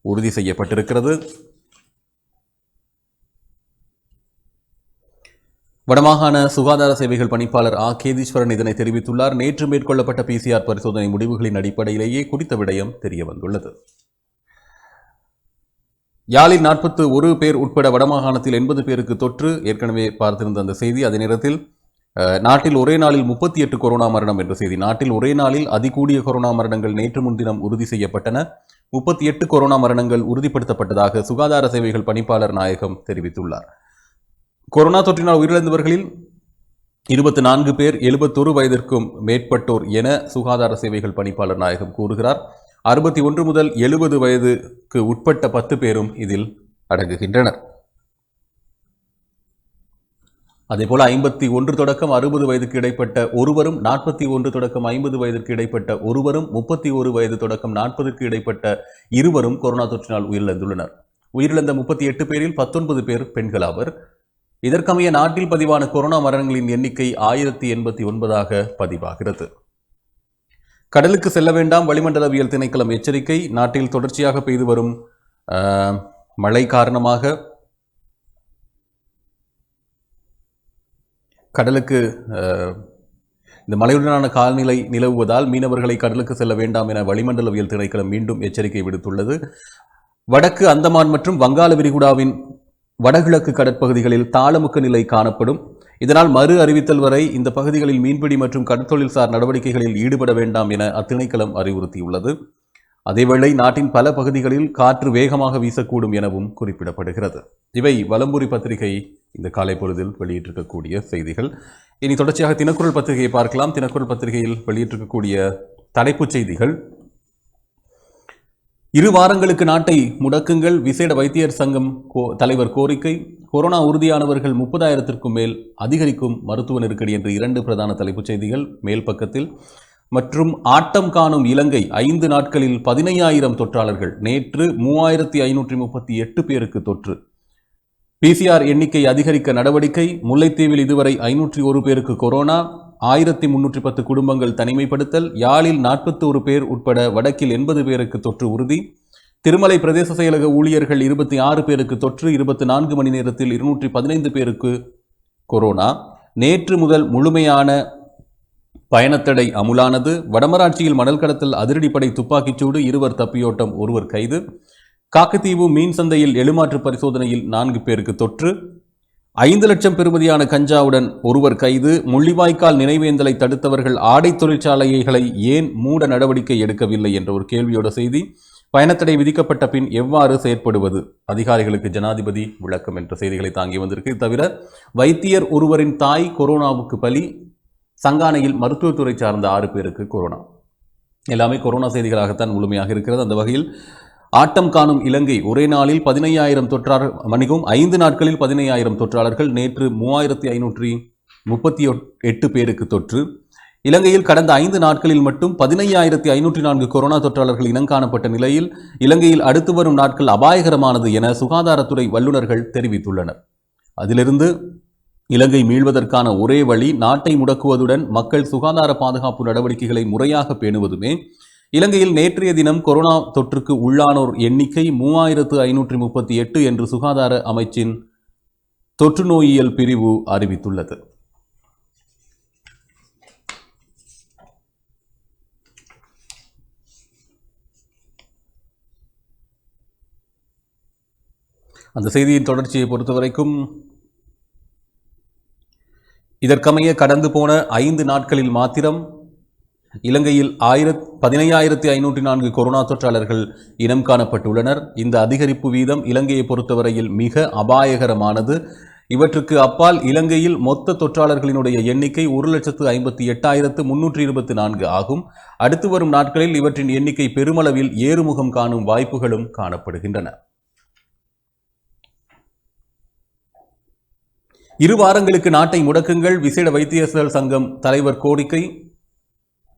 உறுதி செய்யப்பட்டிருக்கிறது. வடமாகாண சுகாதார சேவைகள் பணிப்பாளர் கேதீஸ்வரன் இதனை தெரிவித்துள்ளார். நேற்று மேற்கொள்ளப்பட்ட பிசிஆர் பரிசோதனை முடிவுகளின் அடிப்படையிலேயே குறித்த விடயம் தெரியவந்துள்ளது. யாழில் 41 பேர் உட்பட வடமாகாணத்தில் 80 பேருக்கு தொற்று. ஏற்கனவே பார்த்திருந்த அந்த செய்தி. அதே நேரத்தில் நாட்டில் ஒரே நாளில் 38 கொரோனா மரணம் என்ற செய்தி. நாட்டில் ஒரே நாளில் அதிகூடிய கொரோனா மரணங்கள் நேற்று முன்தினம் உறுதி செய்யப்பட்டன. 38 கொரோனா மரணங்கள் உறுதிப்படுத்தப்பட்டதாக சுகாதார சேவைகள் பணிப்பாளர் நாயகம் தெரிவித்துள்ளார். கொரோனா தொற்றினால் உயிரிழந்தவர்களில் 24 பேர் 71 வயதிற்கும் மேற்பட்டோர் என சுகாதார சேவைகள் பணிப்பாளர் நாயகம் கூறுகிறார். 61 முதல் 70 வயதுக்கு உட்பட்ட 10 பேரும் இதில் அடங்குகின்றனர். அதேபோல 51 தொடக்கம் 60 வயதுக்கு இடைப்பட்ட ஒருவரும், 41 தொடக்கம் 50 வயதிற்கு இடைப்பட்ட ஒருவரும், 31 வயது தொடக்கம் 40க்கு இடைப்பட்ட இருவரும் கொரோனா தொற்றினால் உயிரிழந்துள்ளனர். உயிரிழந்த 38 பேரில் 19 பேர் பெண்களாவர். இதற்கமைய நாட்டில் பதிவான கொரோனா மரணங்களின் எண்ணிக்கை 1089 பதிவாகிறது. கடலுக்கு செல்ல வேண்டாம், வளிமண்டலவியல் திணைக்களம் எச்சரிக்கை. நாட்டில் தொடர்ச்சியாக பெய்து வரும் மழை காரணமாக கடலுக்கு இந்த மழையுடனான காலநிலை நிலவுவதால் மீனவர்களை கடலுக்கு செல்ல வேண்டாம் என வளிமண்டலவியல் திணைக்களம் மீண்டும் எச்சரிக்கை விடுத்துள்ளது. வடக்கு அந்தமான் மற்றும் வங்காள விரிகுடாவின் வடகிழக்கு கடற்பகுதிகளில் தாளமுக்க நிலை காணப்படும். இதனால் மறு அறிவித்தல் வரை இந்த பகுதிகளில் மீன்பிடி மற்றும் கடற்தொழில்சார் நடவடிக்கைகளில் ஈடுபட வேண்டாம் என அத்திணைக்களம் அறிவுறுத்தியுள்ளது. அதேவேளை நாட்டின் பல பகுதிகளில் காற்று வேகமாக வீசக்கூடும் எனவும் குறிப்பிடப்படுகிறது. இவை வலம்புரி பத்திரிகை இந்த காலை பொழுதில் வெளியிட்டிருக்கக்கூடிய செய்திகள். இனி தொடர்ச்சியாக தினக்குரல் பத்திரிகையை பார்க்கலாம். தினக்குரல் பத்திரிகையில் வெளியிட்டிருக்கக்கூடிய தலைப்புச் செய்திகள்: 2 வாரங்களுக்கு நாட்டை முடக்குங்கள், விசேட வைத்தியர் சங்கம் தலைவர் கோரிக்கை. கொரோனா உறுதியானவர்கள் 30,000க்கும் மேல், அதிகரிக்கும் மருத்துவ நெருக்கடி என்று 2 பிரதான தலைப்புச் செய்திகள் மேல் பக்கத்தில். மற்றும் ஆட்டம் காணும் இலங்கை, 5 நாட்களில் 15,000 தொற்றாளர்கள். நேற்று 3,538 பேருக்கு தொற்று. PCR எண்ணிக்கை அதிகரிக்க நடவடிக்கை. முல்லைத்தீவில் இதுவரை 501 பேருக்கு கொரோனா. 1310 குடும்பங்கள் தனிமைப்படுத்தல். யாழில் 41 பேர் உட்பட வடக்கில் 80 பேருக்கு தொற்று உறுதி. திருமலை பிரதேச செயலக ஊழியர்கள் 26 பேருக்கு தொற்று. 24 மணி நேரத்தில் 215 பேருக்கு கொரோனா. நேற்று முதல் முழுமையான பயணத்தடை அமுலானது. வடமராட்சியில் மணல் கடத்தல் அதிரடிப்படை துப்பாக்கிச்சூடு, 2 தப்பியோட்டம், 1 கைது. காக்கத்தீவு மீன் சந்தையில் எழுமாற்று பரிசோதனையில் 4 பேருக்கு தொற்று. 5 லட்சம் பெறுமதியான கஞ்சாவுடன் 1 கைது. முள்ளிவாய்க்கால் நினைவேந்தலை தடுத்தவர்கள் ஆடை தொழிற்சாலைகளை ஏன் மூட நடவடிக்கை எடுக்கவில்லை என்ற ஒரு கேள்வியோட செய்தி. பயணத்தடை விதிக்கப்பட்ட பின் எவ்வாறு செயற்படுவது, அதிகாரிகளுக்கு ஜனாதிபதி விளக்கம் என்ற செய்திகளை தாங்கி வந்திருக்கு. தவிர வைத்தியர் ஒருவரின் தாய் கொரோனாவுக்கு பலி. சங்கானையில் மருத்துவத்துறை சார்ந்த 6 பேருக்கு கொரோனா. எல்லாமே கொரோனா செய்திகளாகத்தான் முழுமையாக இருக்கிறது. அந்த வகையில் ஆட்டம் காணும் இலங்கை, ஒரே நாளில் 15,000 தொற்றாளர், 5 நாட்களில் 15,000 தொற்றாளர்கள். நேற்று 3,538 பேருக்கு தொற்று. இலங்கையில் கடந்த 5 நாட்களில் மட்டும் 15,504 கொரோனா தொற்றாளர்கள் இனங்காணப்பட்ட நிலையில் இலங்கையில் அடுத்து வரும் நாட்கள் அபாயகரமானது என சுகாதாரத்துறை வல்லுநர்கள் தெரிவித்துள்ளனர். அதிலிருந்து இலங்கை மீள்வதற்கான ஒரே வழி நாட்டை முடக்குவதுடன் மக்கள் சுகாதார பாதுகாப்பு நடவடிக்கைகளை முறையாக பேணுவதுமே. இலங்கையில் நேற்றைய தினம் கொரோனா தொற்றுக்கு உள்ளானோர் எண்ணிக்கை 3,538 என்று சுகாதார அமைச்சின் தொற்று நோயியல் பிரிவு அறிவித்துள்ளது. அந்த செய்தியின் தொடர்ச்சியை பொறுத்தவரைக்கும் இதற்கமைய கடந்து போன 5 நாட்களில் மாத்திரம் இலங்கையில் 15,504 கொரோனா தொற்றாளர்கள் இனம் காணப்பட்டுள்ளனர். இந்த அதிகரிப்பு வீதம் இலங்கையை பொறுத்தவரையில் மிக அபாயகரமானது. இவற்றுக்கு அப்பால் இலங்கையில் மொத்த தொற்றாளர்களினுடைய எண்ணிக்கை 1,58,324 ஆகும். அடுத்து வரும் நாட்களில் இவற்றின் எண்ணிக்கை பெருமளவில் ஏறுமுகம் காணும் வாய்ப்புகளும் காணப்படுகின்றன. 2 வாரங்களுக்கு நாட்டை முடக்குங்கள், விசேட வைத்தியர்கள் சங்கம் தலைவர் கோரிக்கை.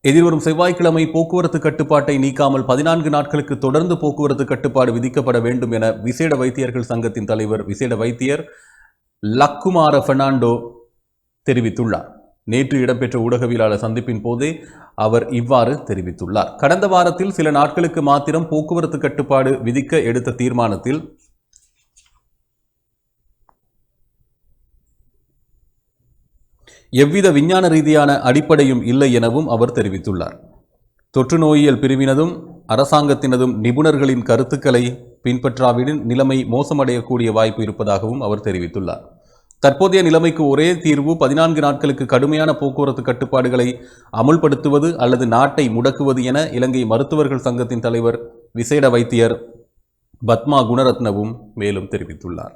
எதிர்வரும் செவ்வாய்க்கிழமை போக்குவரத்து கட்டுப்பாட்டை நீக்காமல் 14 நாட்களுக்கு தொடர்ந்து போக்குவரத்து கட்டுப்பாடு விதிக்கப்பட வேண்டும் என விசேட வைத்தியர்கள் சங்கத்தின் தலைவர் விசேட வைத்தியர் லக்குமார பெர்னாண்டோ தெரிவித்துள்ளார். நேற்று இடம்பெற்ற ஊடகவியலாளர் சந்திப்பின் போதே அவர் இவ்வாறு தெரிவித்துள்ளார். கடந்த வாரத்தில் சில நாட்களுக்கு மாத்திரம் போக்குவரத்து கட்டுப்பாடு விதிக்க எடுத்த தீர்மானத்தில் எவ்வித விஞ்ஞான ரீதியான அடிப்படையும் இல்லை எனவும் அவர் தெரிவித்துள்ளார். தொற்று நோயியல் பிரிவினதும் அரசாங்கத்தினதும் நிபுணர்களின் கருத்துக்களை பின்பற்றாவிடின் நிலைமை மோசமடையக்கூடிய வாய்ப்பு இருப்பதாகவும் அவர் தெரிவித்துள்ளார். தற்போதைய நிலைமைக்கு ஒரே தீர்வு 14 நாட்களுக்கு கடுமையான போக்குவரத்து கட்டுப்பாடுகளை அமுல்படுத்துவது அல்லது நாட்டை முடக்குவது என இலங்கை மருத்துவர்கள் சங்கத்தின் தலைவர் விசேட வைத்தியர் பத்மா குணரத்னவும் மேலும் தெரிவித்துள்ளார்.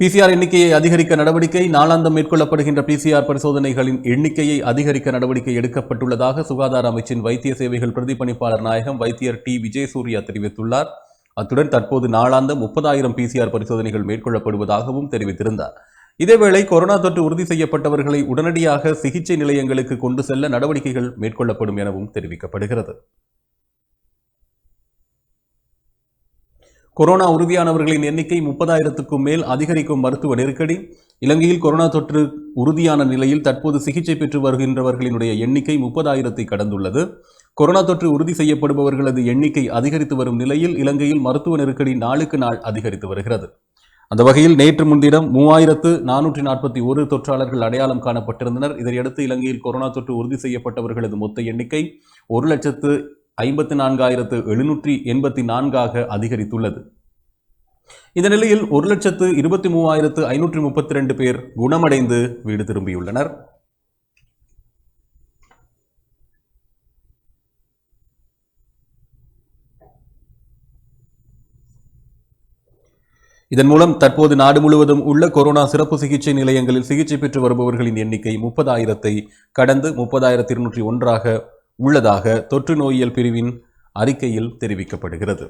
பிசிஆர் எண்ணிக்கையை அதிகரிக்க நடவடிக்கை. நாளாந்தம் மேற்கொள்ளப்படுகின்ற பிசிஆர் பரிசோதனைகளின் எண்ணிக்கையை அதிகரிக்க நடவடிக்கை எடுக்கப்பட்டுள்ளதாக சுகாதார அமைச்சின் வைத்திய சேவைகள் பிரதிபலிப்பாளர் நாயகம் வைத்தியர் டி விஜயசூர்யா தெரிவித்துள்ளார். அத்துடன் தற்போது நாளாந்தம் 30,000 பிசிஆர் பரிசோதனைகள் மேற்கொள்ளப்படுவதாகவும் தெரிவித்திருந்தார். இதேவேளை கொரோனா தொற்று உறுதி செய்யப்பட்டவர்களை உடனடியாக சிகிச்சை நிலையங்களுக்கு கொண்டு செல்ல நடவடிக்கைகள் மேற்கொள்ளப்படும் எனவும் தெரிவிக்கப்படுகிறது. கொரோனா உறுதியானவர்களின் எண்ணிக்கை 30,000க்கும் மேல் அதிகரிக்கும் மருத்துவ நெருக்கடி. இலங்கையில் கொரோனா தொற்று உறுதியான நிலையில் தற்போது சிகிச்சை பெற்று வருகின்றவர்களினுடைய எண்ணிக்கை 30,000ஐ கடந்துள்ளது. கொரோனா தொற்று உறுதி செய்யப்படுபவர்களது எண்ணிக்கை அதிகரித்து வரும் நிலையில் இலங்கையில் மருத்துவ நெருக்கடி நாளுக்கு நாள் அதிகரித்து வருகிறது. அந்த வகையில் நேற்று முன்தினம் 3,441 தொற்றாளர்கள் அடையாளம் காணப்பட்டிருந்தனர். இதனையடுத்து இலங்கையில் கொரோனா தொற்று உறுதி செய்யப்பட்டவர்களது மொத்த எண்ணிக்கை 1,54,784 அதிகரித்துள்ளது. இந்த நிலையில் 1,23,532 பேர் குணமடைந்து வீடு திரும்பியுள்ளனர். இதன் மூலம் தற்போது நாடு முழுவதும் உள்ள கொரோனா சிறப்பு சிகிச்சை நிலையங்களில் சிகிச்சை பெற்று வருபவர்களின் எண்ணிக்கை 30,000ஐ கடந்து 30,201 உள்ளதாக தொற்று நோயியல் பிரிவின் அறிக்கையில் தெரிவிக்கப்படுகிறது.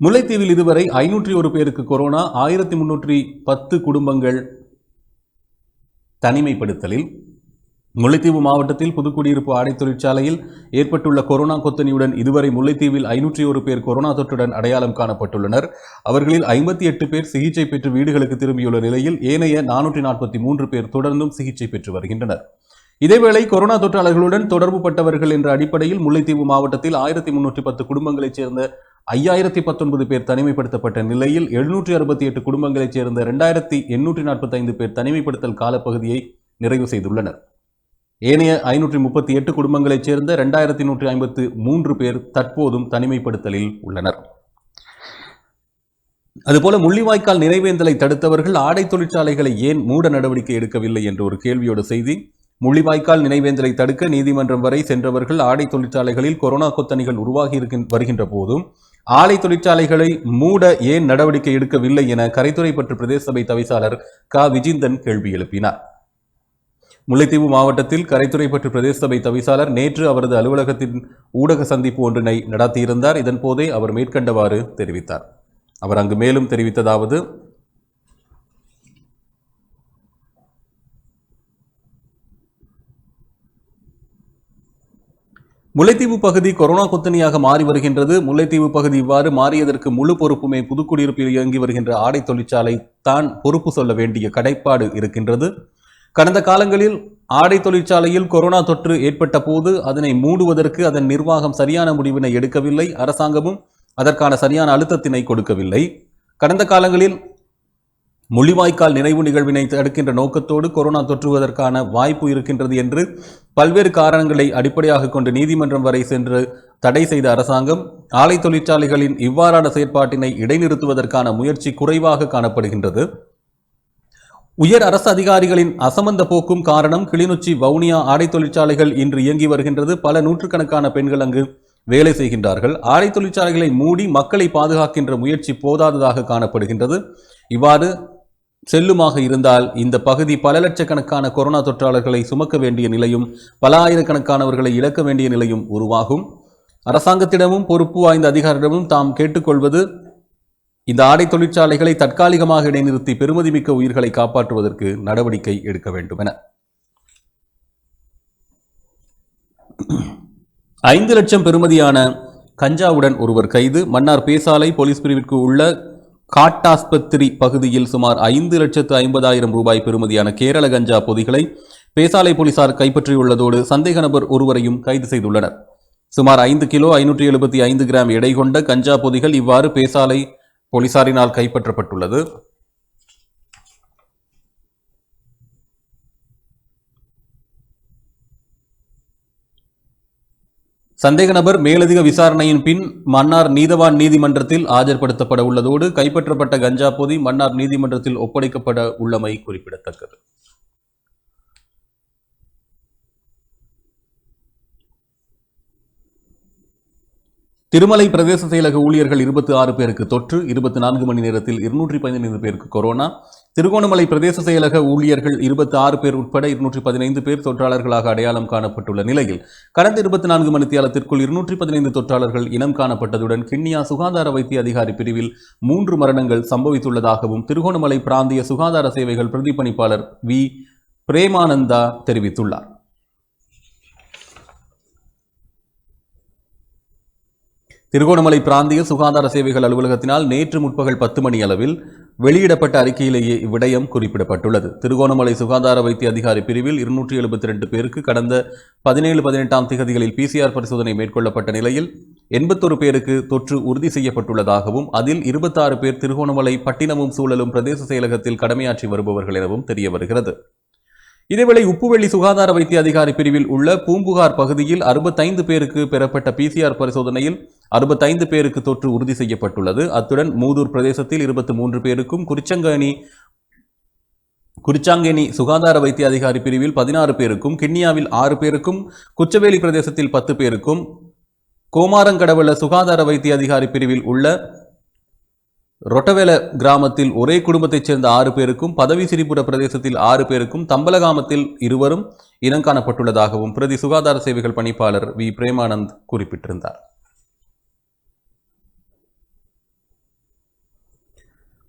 முல்லைத்தீவில் இதுவரை 501 பேருக்கு கொரோனா, 1,310 குடும்பங்கள் தனிமைப்படுத்தலில். முல்லைத்தீவு மாவட்டத்தில் புதுக்குடியிருப்பு ஆடை தொழிற்சாலையில் ஏற்பட்டுள்ள கொரோனா கொத்தனியுடன் இதுவரை முல்லைத்தீவில் 501 பேர் கொரோனா தொற்றுடன் அடையாளம் காணப்பட்டுள்ளனர். அவர்களில் 58 பேர் சிகிச்சை பெற்று வீடுகளுக்கு திரும்பியுள்ள நிலையில் ஏனைய 443 பேர் தொடர்ந்தும் சிகிச்சை பெற்று வருகின்றனர். இதேவேளை கொரோனா தொற்றாளர்களுடன் தொடர்பு பட்டவர்கள் என்ற அடிப்படையில் முல்லைத்தீவு மாவட்டத்தில் 1,310 குடும்பங்களைச் சேர்ந்த 5,019 பேர் தனிமைப்படுத்தப்பட்ட நிலையில் 768 குடும்பங்களைச் சேர்ந்த 2,845 பேர் தனிமைப்படுத்தல் காலப்பகுதியை நிறைவு செய்துள்ளனர். ஏனைய 538 குடும்பங்களைச் சேர்ந்த 2,153 பேர் தற்போதும் தனிமைப்படுத்தலில் உள்ளனர். அதுபோல முள்ளிவாய்க்கால் நினைவேந்தலை தடுத்தவர்கள் ஆடை தொழிற்சாலைகளை ஏன் மூட நடவடிக்கை எடுக்கவில்லை என்ற ஒரு கேள்வியோடு செய்தி. முள்ளிவாய்க்கால் நினைவேந்தலை தடுக்க நீதிமன்றம் வரை சென்றவர்கள் ஆடை தொழிற்சாலைகளில் கொரோனா கொத்தணிகள் உருவாகி வருகின்ற போதும் ஆலை தொழிற்சாலைகளை மூட ஏன் நடவடிக்கை எடுக்கவில்லை என கரைத்துறைப்பற்று பிரதேச சபை தவிசாளர் க விஜிந்தன் கேள்வி எழுப்பினார். முல்லைத்தீவு மாவட்டத்தில் கரைத்துறைப்பற்று பிரதேச சபை தவிசாளர் நேற்று அவரது அலுவலகத்தின் ஊடக சந்திப்பு ஒன்றினை நடத்தியிருந்தார். இதன் போதே அவர் மேற்கண்டவாறு தெரிவித்தார். அவர் அங்கு மேலும் தெரிவித்ததாவது: முல்லைத்தீவு பகுதி கொரோனா கொத்தணியாக மாறி வருகின்றது. முல்லைத்தீவு பகுதி இவ்வாறு மாறியதற்கு முழு பொறுப்புமே புதுக்குடியிருப்பில் இயங்கி வருகின்ற ஆடை தொழிற்சாலை தான் பொறுப்பு சொல்ல வேண்டிய கடைப்பாடு இருக்கின்றது. கடந்த காலங்களில் ஆடை தொழிற்சாலையில் கொரோனா தொற்று ஏற்பட்ட போது அதனை மூடுவதற்கு அதன் நிர்வாகம் சரியான முடிவினை எடுக்கவில்லை. அரசாங்கமும் அதற்கான சரியான அழுத்தத்தினை கொடுக்கவில்லை. கடந்த காலங்களில் முள்ளிவாய்க்கால் நினைவு நிகழ்வினை தடுக்கின்ற நோக்கத்தோடு கொரோனா தொற்றுவதற்கான வாய்ப்பு இருக்கின்றது என்று பல்வேறு காரணங்களை அடிப்படையாக கொண்டு நீதிமன்றம் வரை சென்று தடை செய்த அரசாங்கம் ஆலை தொழிற்சாலைகளின் இவ்வாறான செயற்பாட்டினை இடைநிறுத்துவதற்கான முயற்சி குறைவாக காணப்படுகின்றது. உயர் அரசு அதிகாரிகளின் அசமந்த போக்கும் காரணம். கிளிநொச்சி வவுனியா ஆடை தொழிற்சாலைகள் இன்று இயங்கி வருகின்றது. பல நூற்றுக்கணக்கான பெண்கள் அங்கு வேலை செய்கின்றார்கள். ஆடை தொழிற்சாலைகளை மூடி மக்களை பாதுகாக்கின்ற முயற்சி போதாததாக காணப்படுகின்றது. இவ்வாறு செல்லுமாக இருந்தால் இந்த பகுதி பல லட்சக்கணக்கான கொரோனா தொற்றாளர்களை சுமக்க வேண்டிய நிலையும் பல ஆயிரக்கணக்கானவர்களை இழக்க வேண்டிய நிலையும் உருவாகும். அரசாங்கத்திடமும் பொறுப்பு வாய்ந்த அதிகாரிடமும் தாம் கேட்டுக்கொள்வது இந்த ஆடை தொழிற்சாலைகளை தற்காலிகமாக இடைநிறுத்தி பெருமதிமிக்க உயிர்களை காப்பாற்றுவதற்கு நடவடிக்கை எடுக்க வேண்டும் என. 5 லட்சம் பெறுமதியான கஞ்சாவுடன் ஒருவர் கைது. மன்னார் பேசாலை போலீஸ் பிரிவிற்கு உள்ள காட்டாஸ்பத்திரி பகுதியில் சுமார் 5,50,000 ரூபாய் பெறுமதியான கேரள கஞ்சா பொதிகளை பேசாலை போலீசார் கைப்பற்றியுள்ளதோடு சந்தேக நபர் ஒருவரையும் கைது செய்துள்ளனர். சுமார் 5 கிலோ 575 கிராம் எடை கொண்ட கஞ்சா பொதிகள் இவ்வாறு பேசாலை போலீசாரினால் கைப்பற்றப்பட்டுள்ளது. சந்தேக நபர் மேலதிக விசாரணையின் பின் மன்னார் நீதவான் நீதிமன்றத்தில் ஆஜர்படுத்தப்பட உள்ளதோடு கைப்பற்றப்பட்ட கஞ்சா பொதி மன்னார் நீதிமன்றத்தில் ஒப்படைக்கப்பட உள்ளமை குறிப்பிடத்தக்கது. திருமலை பிரதேச செயலக ஊழியர்கள் 26 பேருக்கு தொற்று, 24 மணி நேரத்தில் 215 பேருக்கு கொரோனா. திருகோணமலை பிரதேச செயலக ஊழியர்கள் 26 பேர் உட்பட 215 பேர் தொற்றாளர்களாக அடையாளம் காணப்பட்டுள்ள நிலையில் கடந்த 24 மணித்தியாலத்திற்குள் 215 தொற்றாளர்கள் இனம் காணப்பட்டதுடன் கிண்ணியா சுகாதார வைத்திய அதிகாரி பிரிவில் 3 மரணங்கள் சம்பவித்துள்ளதாகவும் திருகோணமலை பிராந்திய சுகாதார சேவைகள் பிரதிபலிப்பாளர் வி பிரேமானந்தா தெரிவித்துள்ளார். திருகோணமலை பிராந்திய சுகாதார சேவைகள் அலுவலகத்தினால் நேற்று முற்பகல் 10 மணி அளவில் வெளியிடப்பட்ட அறிக்கையிலேயே இவ்விடயம் குறிப்பிடப்பட்டுள்ளது. திருகோணமலை சுகாதார வைத்திய அதிகாரி பிரிவில் 272 பேருக்கு கடந்த 17-18ஆம் திகதிகளில் PCR பரிசோதனை மேற்கொள்ளப்பட்ட நிலையில் 81 பேருக்கு தொற்று உறுதி செய்யப்பட்டுள்ளதாகவும் அதில் 26 பேர் திருகோணமலை பட்டினமும் சூழலும் பிரதேச செயலகத்தில் கடமையாற்றி வருபவர்கள் எனவும் தெரிய வருகிறது. இதேவேளை உப்புவெளி சுகாதார வைத்திய அதிகாரி பிரிவில் உள்ள பூம்புகார் பகுதியில் 65 பேருக்கு பெறப்பட்ட PCR பரிசோதனையில் 65 பேருக்கு தொற்று உறுதி செய்யப்பட்டுள்ளது. அத்துடன் மூதூர் பிரதேசத்தில் 23 பேருக்கும் குறிச்சாங்கேணி சுகாதார வைத்திய அதிகாரி பிரிவில் 16 பேருக்கும் கிண்ணியாவில் 6 பேருக்கும் குச்சவேலி பிரதேசத்தில் 10 பேருக்கும் கோமாரங்கடவள சுகாதார வைத்திய அதிகாரி பிரிவில் உள்ள ரொட்டவேல கிராமத்தில் ஒரே குடும்பத்தைச் சேர்ந்த 6 பேருக்கும் பதவி சிறிபுர பிரதேசத்தில் 6 பேருக்கும் தம்பலகாமத்தில் 2 இனம் காணப்பட்டுள்ளதாகவும் பிரதி சுகாதார சேவைகள் பணிப்பாளர் வி பிரேமானந்த் குறிப்பிட்டிருந்தார்.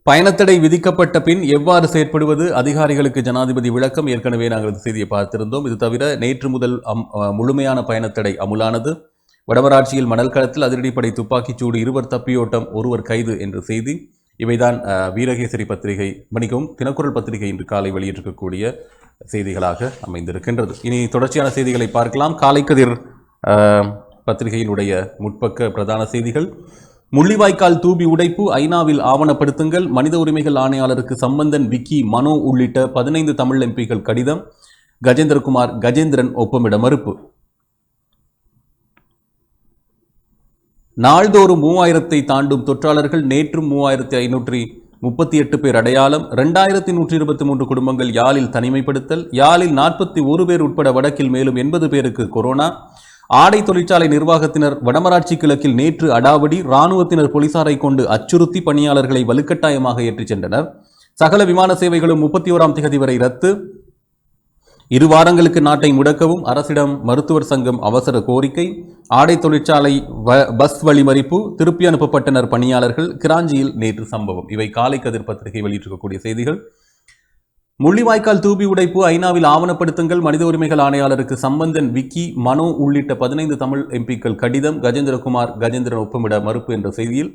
பயணத்தடை விதிக்கப்பட்ட பின் எவ்வாறு செயற்படுவது அதிகாரிகளுக்கு ஜனாதிபதி விளக்கம். ஏற்கனவே நாங்கள் இந்த செய்தியை பார்த்திருந்தோம். இது தவிர நேற்று முதல் முழுமையான பயணத்தடை அமுலானது. வடமராட்சியில் மணல் களத்தில் அதிரடிப்படை துப்பாக்கிச்சூடு, 2 தப்பியோட்டம், 1 கைது என்ற செய்தி. இவைதான் வீரகேசரி பத்திரிகை மணிக்கும் தினக்குரல் பத்திரிகை இன்று காலை வெளியிட்டிருக்கக்கூடிய செய்திகளாக அமைந்திருக்கின்றது. இனி தொடர்ச்சியான செய்திகளை பார்க்கலாம். காலைக்கதிர் பத்திரிகையினுடைய முற்பக்க பிரதான செய்திகள். முள்ளிவாய்க்கால் தூபி உடைப்பு ஐநாவில் ஆவணப்படுத்துங்கள். மனித உரிமைகள் ஆணையாளருக்கு சம்பந்தன், விக்கி, மனோ உள்ளிட்ட 15 தமிழ் எம்பிக்கள் கடிதம். கஜேந்திரகுமார் கஜேந்திரன் ஒப்பமிட மறுப்பு. நாள்தோறும் 3000 தாண்டும் தொற்றாளர்கள், நேற்றும் 3538 பேர் அடையாளம். 2123 குடும்பங்கள் யாழில் தனிமைப்படுத்தல். யாழில் 41 பேர் உட்பட வடக்கில் மேலும் 80 பேருக்கு கொரோனா. ஆடை தொழிற்சாலை நிர்வாகத்தினர் வடமராட்சி கிழக்கில் நேற்று அடாவடி. இராணுவத்தினர் போலீசாரை கொண்டு அச்சுறுத்தி பணியாளர்களை வலுக்கட்டாயமாக ஏற்றிச் சென்றனர். சகல விமான சேவைகளும் 31ஆம் திகதி வரை ரத்து. 2 வாரங்களுக்கு நாட்டை முடக்கவும் அரசிடம் மருத்துவர் சங்கம் அவசர கோரிக்கை. ஆடை தொழிற்சாலை பஸ் வழிமறிப்பு, திருப்பி அனுப்பப்பட்டனர் பணியாளர்கள். கிராஞ்சியில் நேற்று சம்பவம். இவை காலை கதிர் பத்திரிகை வெளியிட்டிருக்கக்கூடிய செய்திகள். முள்ளிவாய்க்கால் தூபி உடைப்பு ஐநாவில் ஆவணப்படுத்துங்கள். மனித உரிமைகள் ஆணையாளருக்கு சம்பந்தன், விக்கி, மனோ உள்ளிட்ட 15 தமிழ் எம்பிக்கள் கடிதம். கஜேந்திரகுமார் கஜேந்திரன் ஒப்பமிட மறுப்பு என்ற செய்தியில்,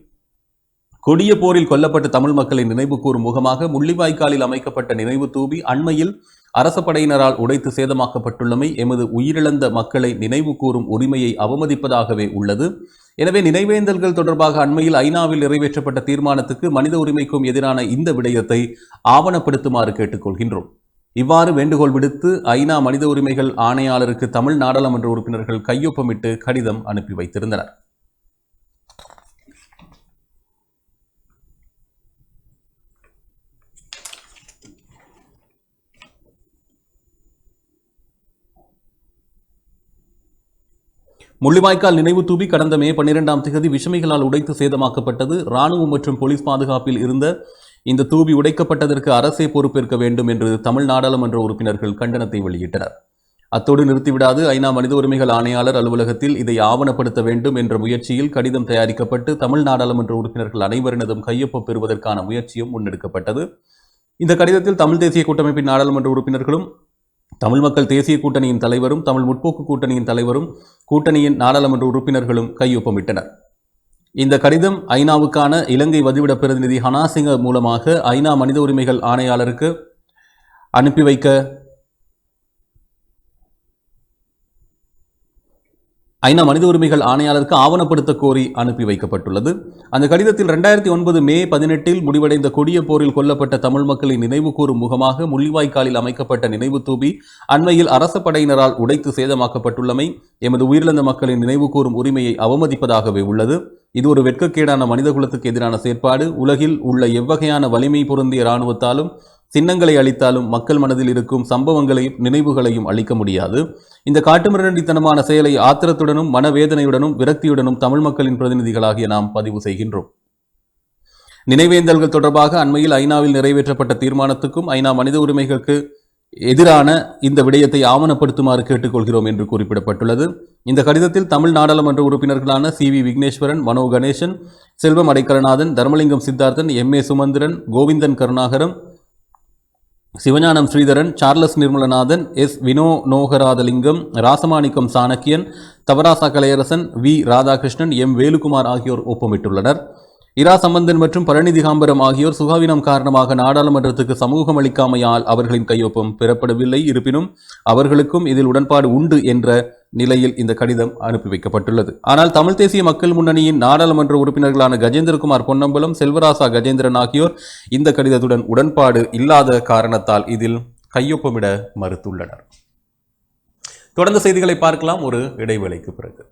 கொடிய போரில் கொல்லப்பட்ட தமிழ் மக்களை நினைவு கூறும் முகமாக முள்ளிவாய்க்காலில் அமைக்கப்பட்ட நினைவு தூபி அண்மையில் அரச படையினரால் உடைத்து சேதமாக்கப்பட்டுள்ளமை எமது உயிரிழந்த மக்களை நினைவு கூறும் உரிமையை அவமதிப்பதாகவே உள்ளது. எனவே நினைவேந்தல்கள் தொடர்பாக அண்மையில் ஐநாவில் நிறைவேற்றப்பட்ட தீர்மானத்துக்கு மனித உரிமைக்கும் எதிரான இந்த விடயத்தை ஆவணப்படுத்துமாறு கேட்டுக்கொள்கின்றோம். இவ்வாறு வேண்டுகோள் விடுத்து ஐநா மனித உரிமைகள் ஆணையாளருக்கு தமிழ் நாடாளுமன்ற உறுப்பினர்கள் கையொப்பமிட்டு கடிதம் அனுப்பி வைத்திருந்தனர். முள்ளிவாய்க்கால் நினைவு தூபி கடந்த மே 12ஆம் திகதி விஷமிகளால் உடைத்து சேதமாக்கப்பட்டது. இராணுவம் மற்றும் போலீஸ் பாதுகாப்பில் இருந்த இந்த தூபி உடைக்கப்பட்டதற்கு அரசே பொறுப்பேற்க வேண்டும் என்று தமிழ் நாடாளுமன்ற உறுப்பினர்கள் கண்டனத்தை வெளியிட்டனர். அத்தோடு நிறுத்திவிடாது ஐநா மனித உரிமைகள் ஆணையாளர் அலுவலகத்தில் இதை ஆவணப்படுத்த வேண்டும் என்ற முயற்சியில் கடிதம் தயாரிக்கப்பட்டு தமிழ் நாடாளுமன்ற உறுப்பினர்கள் அனைவரினதும் கையொப்பம் பெறுவதற்கான முயற்சியும் முன்னெடுக்கப்பட்டது. இந்த கடிதத்தில் தமிழ் தேசிய கூட்டமைப்பின் நாடாளுமன்ற உறுப்பினர்களும், தமிழ் மக்கள் தேசிய கூட்டணியின் தலைவரும், தமிழ் முற்போக்கு கூட்டணியின் தலைவரும், கூட்டணியின் நாடாளுமன்ற உறுப்பினர்களும் கையொப்பமிட்டனர். இந்த கடிதம் ஐநாவுக்கான இலங்கை வதிவிட பிரதிநிதி ஹனாசிங்க மூலமாக ஐநா மனித உரிமைகள் ஆணையாளருக்கு அனுப்பி வைக்க ஐநா மனித உரிமைகள் ஆணையாளருக்கு ஆவணப்படுத்த கோரி அனுப்பி வைக்கப்பட்டுள்ளது. அந்த கடிதத்தில் 2009 மே 18 முடிவடைந்த கொடிய போரில் கொல்லப்பட்ட தமிழ் மக்களின் நினைவு கூறும் முகமாக முள்ளிவாய்க்காலில் அமைக்கப்பட்ட நினைவு தூபி அண்மையில் அரச படையினரால் உடைத்து சேதமாக்கப்பட்டுள்ளமை எமது உயிரிழந்த மக்களின் நினைவு கூறும் உரிமையை அவமதிப்பதாகவே உள்ளது. இது ஒரு வெட்கக்கேடான மனிதகுலத்துக்கு எதிரான செயற்பாடு. உலகில் உள்ள எவ்வகையான வலிமை பொருந்திய இராணுவத்தாலும் சின்னங்களை அளித்தாலும் மக்கள் மனதில் இருக்கும் சம்பவங்களையும் நினைவுகளையும் அளிக்க முடியாது. இந்த காட்டுமிராண்டித்தனமான செயலை ஆத்திரத்துடனும் மனவேதனையுடனும் விரக்தியுடனும் தமிழ் மக்களின் பிரதிநிதிகளாகிய நாம் பதிவு செய்கின்றோம். நினைவேந்தல்கள் தொடர்பாக அண்மையில் ஐநாவில் நிறைவேற்றப்பட்ட தீர்மானத்துக்கும் ஐநா மனித உரிமைகளுக்கு எதிரான இந்த விடயத்தை ஆவணப்படுத்துமாறு கேட்டுக்கொள்கிறோம் என்று குறிப்பிடப்பட்டுள்ளது. இந்த கடிதத்தில் தமிழ் நாடாளுமன்ற உறுப்பினர்களான C V Wigneswaran, Mano Ganesan, Selvam Adaikkalanathan, Dharmalingam Siddharthan, M A. Sumanthiran, Govindan Karunakaram, Sivagnanam Sritharan, Charles Nirmalanathan, S Vinonoharathalingam, Rasamanickam Shanakiyan, Thavarasa Kalaiyarasan, V Radhakrishnan, M Velukumar ஆகியோர் ஒப்பமிட்டுள்ளனர். இரா சம்பந்தன் மற்றும் பழனி திகாம்பரம் ஆகியோர் சுகாவினம் காரணமாக நாடாளுமன்றத்துக்கு சமூகம் அளிக்காமையால் அவர்களின் கையொப்பம் பெறப்படவில்லை. இருப்பினும் அவர்களுக்கும் இதில் உடன்பாடு உண்டு என்ற நிலையில் இந்த கடிதம் அனுப்பி வைக்கப்பட்டுள்ளது. ஆனால் தமிழ் தேசிய மக்கள் முன்னணியின் நாடாளுமன்ற உறுப்பினர்களான கஜேந்திரகுமார் பொன்னம்பலம், செல்வராசா கஜேந்திரன் ஆகியோர் இந்த கடிதத்துடன் உடன்பாடு இல்லாத காரணத்தால் இதில் கையொப்பமிட மறுத்துள்ளனர். தொடர்ந்து செய்திகளை பார்க்கலாம் ஒரு இடைவேளைக்கு பிறகு.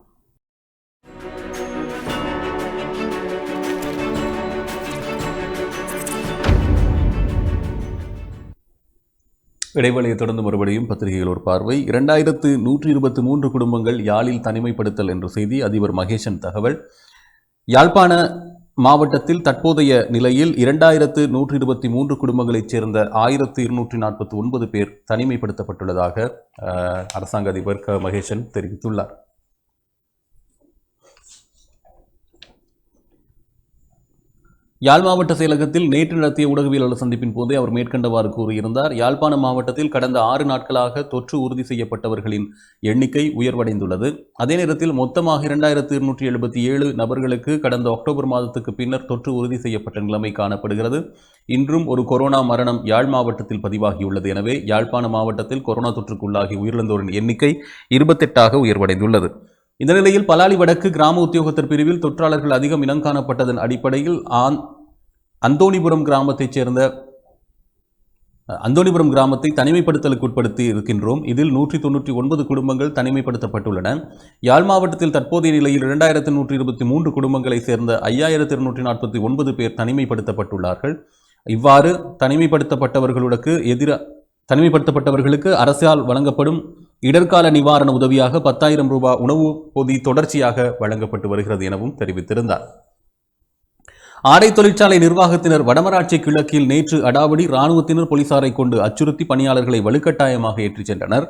இடைவெளியை தொடர்ந்து மறுபடியும் பத்திரிகைகள் ஒரு பார்வை. 2123 குடும்பங்கள் யாழில் தனிமைப்படுத்தல் என்ற செய்தி. அதிபர் மகேசன் தகவல். யாழ்ப்பாண மாவட்டத்தில் தற்போதைய நிலையில் 2123 குடும்பங்களைச் சேர்ந்த 1249 பேர் தனிமைப்படுத்தப்பட்டுள்ளதாக அரசாங்க அதிபர் மகேசன் தெரிவித்துள்ளார். யாழ் மாவட்ட செயலகத்தில் நேற்று நடத்திய ஊடகவியலாளர் சந்திப்பின் போதே அவர் மேற்கண்டவாறு கூறியிருந்தார். யாழ்ப்பாண மாவட்டத்தில் கடந்த 6 நாட்களாக தொற்று உறுதி செய்யப்பட்டவர்களின் எண்ணிக்கை உயர்வடைந்துள்ளது. அதே நேரத்தில் மொத்தமாக 2277 நபர்களுக்கு கடந்த அக்டோபர் மாதத்துக்கு பின்னர் தொற்று உறுதி செய்யப்பட்ட நிலைமை காணப்படுகிறது. இன்றும் ஒரு கொரோனா மரணம் யாழ் மாவட்டத்தில் பதிவாகியுள்ளது. எனவே யாழ்ப்பாண மாவட்டத்தில் கொரோனா தொற்றுக்குள்ளாகி உயிரிழந்தோரின் எண்ணிக்கை 28ஆக உயர்வடைந்துள்ளது. இந்த நிலையில் பலாலி வடக்கு கிராம உத்தியோகத்தர் பிரிவில் தொற்றாளர்கள் அதிகம் இனங்காணப்பட்டதன் அடிப்படையில் அந்தோணிபுரம் கிராமத்தை தனிமைப்படுத்தலுக்கு உட்படுத்தி இருக்கின்றோம். இதில் 199 குடும்பங்கள் தனிமைப்படுத்தப்பட்டுள்ளன. யாழ் மாவட்டத்தில் தற்போதைய நிலையில் 2123 குடும்பங்களை சேர்ந்த 5249 பேர் தனிமைப்படுத்தப்பட்டுள்ளார்கள். இவ்வாறு தனிமைப்படுத்தப்பட்டவர்களுக்கு அரசால் வழங்கப்படும் இடர்கால நிவாரண உதவியாக 10,000 ரூபாய் உணவு பொதி தொடர்ச்சியாக வழங்கப்பட்டு வருகிறது எனவும் தெரிவித்திருந்தார். ஆடை தொழிற்சாலை நிர்வாகத்தினர் வடமராட்சி கிழக்கில் நேற்று அடாவடி இராணுவத்தினர் போலீசாரை கொண்டு அச்சுறுத்தி பணியாளர்களை வலுக்கட்டாயமாக ஏற்றிச் சென்றனர்.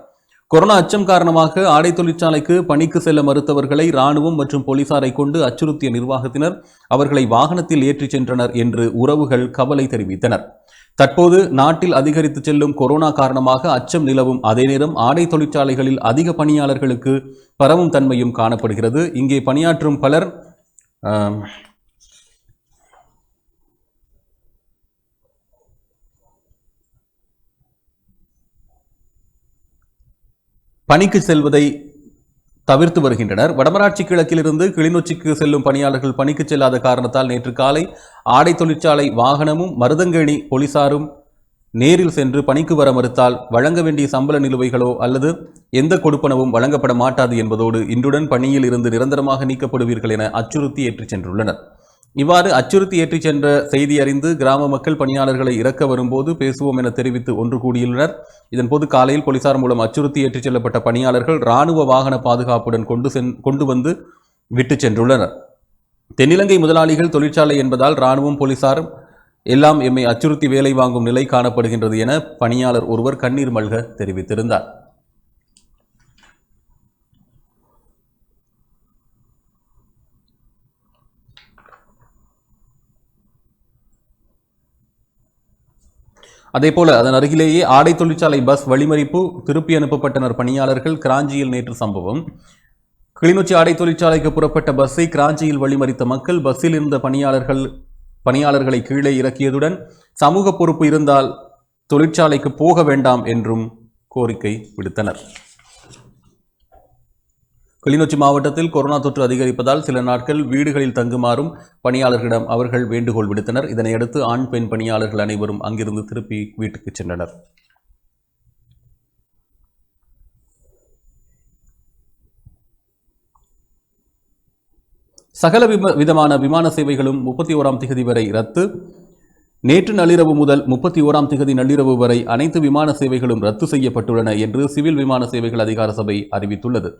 கொரோனா அச்சம் காரணமாக ஆடை தொழிற்சாலைக்கு பணிக்கு செல்ல மறுத்தவர்களை இராணுவம் மற்றும் போலீசாரை கொண்டு அச்சுறுத்திய நிர்வாகத்தினர் அவர்களை வாகனத்தில் ஏற்றிச் சென்றனர் என்று உறவுகள் கவலை தெரிவித்தனர். தற்போது நாட்டில் அதிகரித்து செல்லும் கொரோனா காரணமாக அச்சம் நிலவும் அதே நேரம் ஆடை தொழிற்சாலைகளில் அதிக பணியாளர்களுக்கு பரவும் தன்மையும் காணப்படுகிறது. இங்கே பணியாற்றும் பலர் பணிக்கு செல்வதை தவிர்த்து வருகின்றனர். வடமராட்சி கிழக்கிலிருந்து கிளிநொச்சிக்கு செல்லும் பணியாளர்கள் பணிக்கு செல்லாத காரணத்தால் நேற்று காலை ஆடை தொழிற்சாலை வாகனமும் மருதங்கேணி போலீசாரும் நேரில் சென்று பணிக்கு வர மறுத்தால் வழங்க வேண்டிய சம்பள நிலுவைகளோ அல்லது எந்த கொடுப்பனவும் வழங்கப்பட மாட்டாது என்பதோடு இன்றுடன் பணியில் இருந்து நிரந்தரமாக நீக்கப்படுவீர்கள் என அச்சுறுத்தி ஏற்றிச் சென்றுள்ளனர். இவ்வாறு அச்சுறுத்தி ஏற்றிச் சென்ற செய்தி அறிந்து கிராம மக்கள் பணியாளர்களை இறக்க வரும்போது பேசுவோம் என தெரிவித்து ஒன்று கூடியுள்ளனர். இதன்போது காலையில் போலீசார் மூலம் அச்சுறுத்தி ஏற்றிச் செல்லப்பட்ட பணியாளர்கள் இராணுவ வாகன பாதுகாப்புடன் கொண்டு வந்து விட்டுச் சென்றுள்ளனர். தென்னிலங்கை முதலாளிகள் தொழிற்சாலை என்பதால் இராணுவம் போலீசாரும் எல்லாம் எம்மை அச்சுறுத்தி வேலை வாங்கும் நிலை காணப்படுகின்றது என பணியாளர் ஒருவர் கண்ணீர் மல்க தெரிவித்திருந்தார். அதேபோல அதன் அருகிலேயே ஆடை தொழிற்சாலை பஸ் வழிமறிப்பு, திருப்பி அனுப்பப்பட்டனர் பணியாளர்கள். கிராஞ்சியில் நேற்று சம்பவம். கிளிநொச்சி ஆடை தொழிற்சாலைக்கு புறப்பட்ட பஸ்ஸை கிராஞ்சியில் வழிமறித்த மக்கள் பஸ்ஸில் இருந்த பணியாளர்களை கீழே இறக்கியதுடன் சமூக பொறுப்பு இருந்தால் தொழிற்சாலைக்கு போக வேண்டாம் என்றும் கோரிக்கை விடுத்தனர். கிளிநொச்சி மாவட்டத்தில் கொரோனா தொற்று அதிகரிப்பதால் சில நாட்கள் வீடுகளில் தங்குமாறும் பணியாளர்களிடம் அவர்கள் வேண்டுகோள் விடுத்தனர். இதனையடுத்து ஆண் பெண் பணியாளர்கள் அனைவரும் அங்கிருந்து திருப்பி வீட்டுக்கு சென்றனர். சகல விதமான விமான சேவைகளும் 31ஆம் திகதி வரை ரத்து. நேற்று நள்ளிரவு முதல் 31ஆம் திகதி நள்ளிரவு வரை அனைத்து விமான சேவைகளும் ரத்து செய்யப்பட்டுள்ளன என்று சிவில் விமான சேவைகள் அதிகார சபை அறிவித்துள்ளது.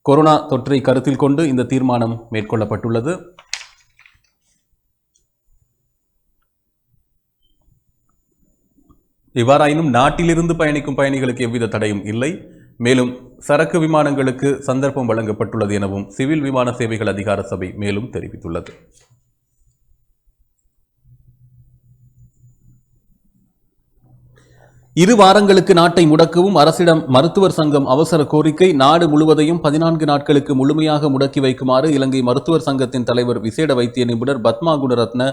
கொரோனா தொற்றை கருத்தில் கொண்டு இந்த தீர்மானம் மேற்கொள்ளப்பட்டுள்ளது. இவ்வாறாயினும் நாட்டிலிருந்து பயணிக்கும் பயணிகளுக்கு எவ்வித தடையும் இல்லை. மேலும் சரக்கு விமானங்களுக்கு சந்தர்ப்பம் வழங்கப்பட்டுள்ளது எனவும் சிவில் விமான சேவைகள் அதிகார சபை மேலும் தெரிவித்துள்ளது. இரு வாரங்களுக்கு நாட்டை முடக்கவும் அரசிடம் மருத்துவர் சங்கம் அவசர கோரிக்கை. நாடு முழுவதையும் 14 நாட்களுக்கு முழுமையாக முடக்கி வைக்குமாறு இலங்கை மருத்துவர் சங்கத்தின் தலைவர் விசேட வைத்திய நிபுணர் பத்மா குணரத்ன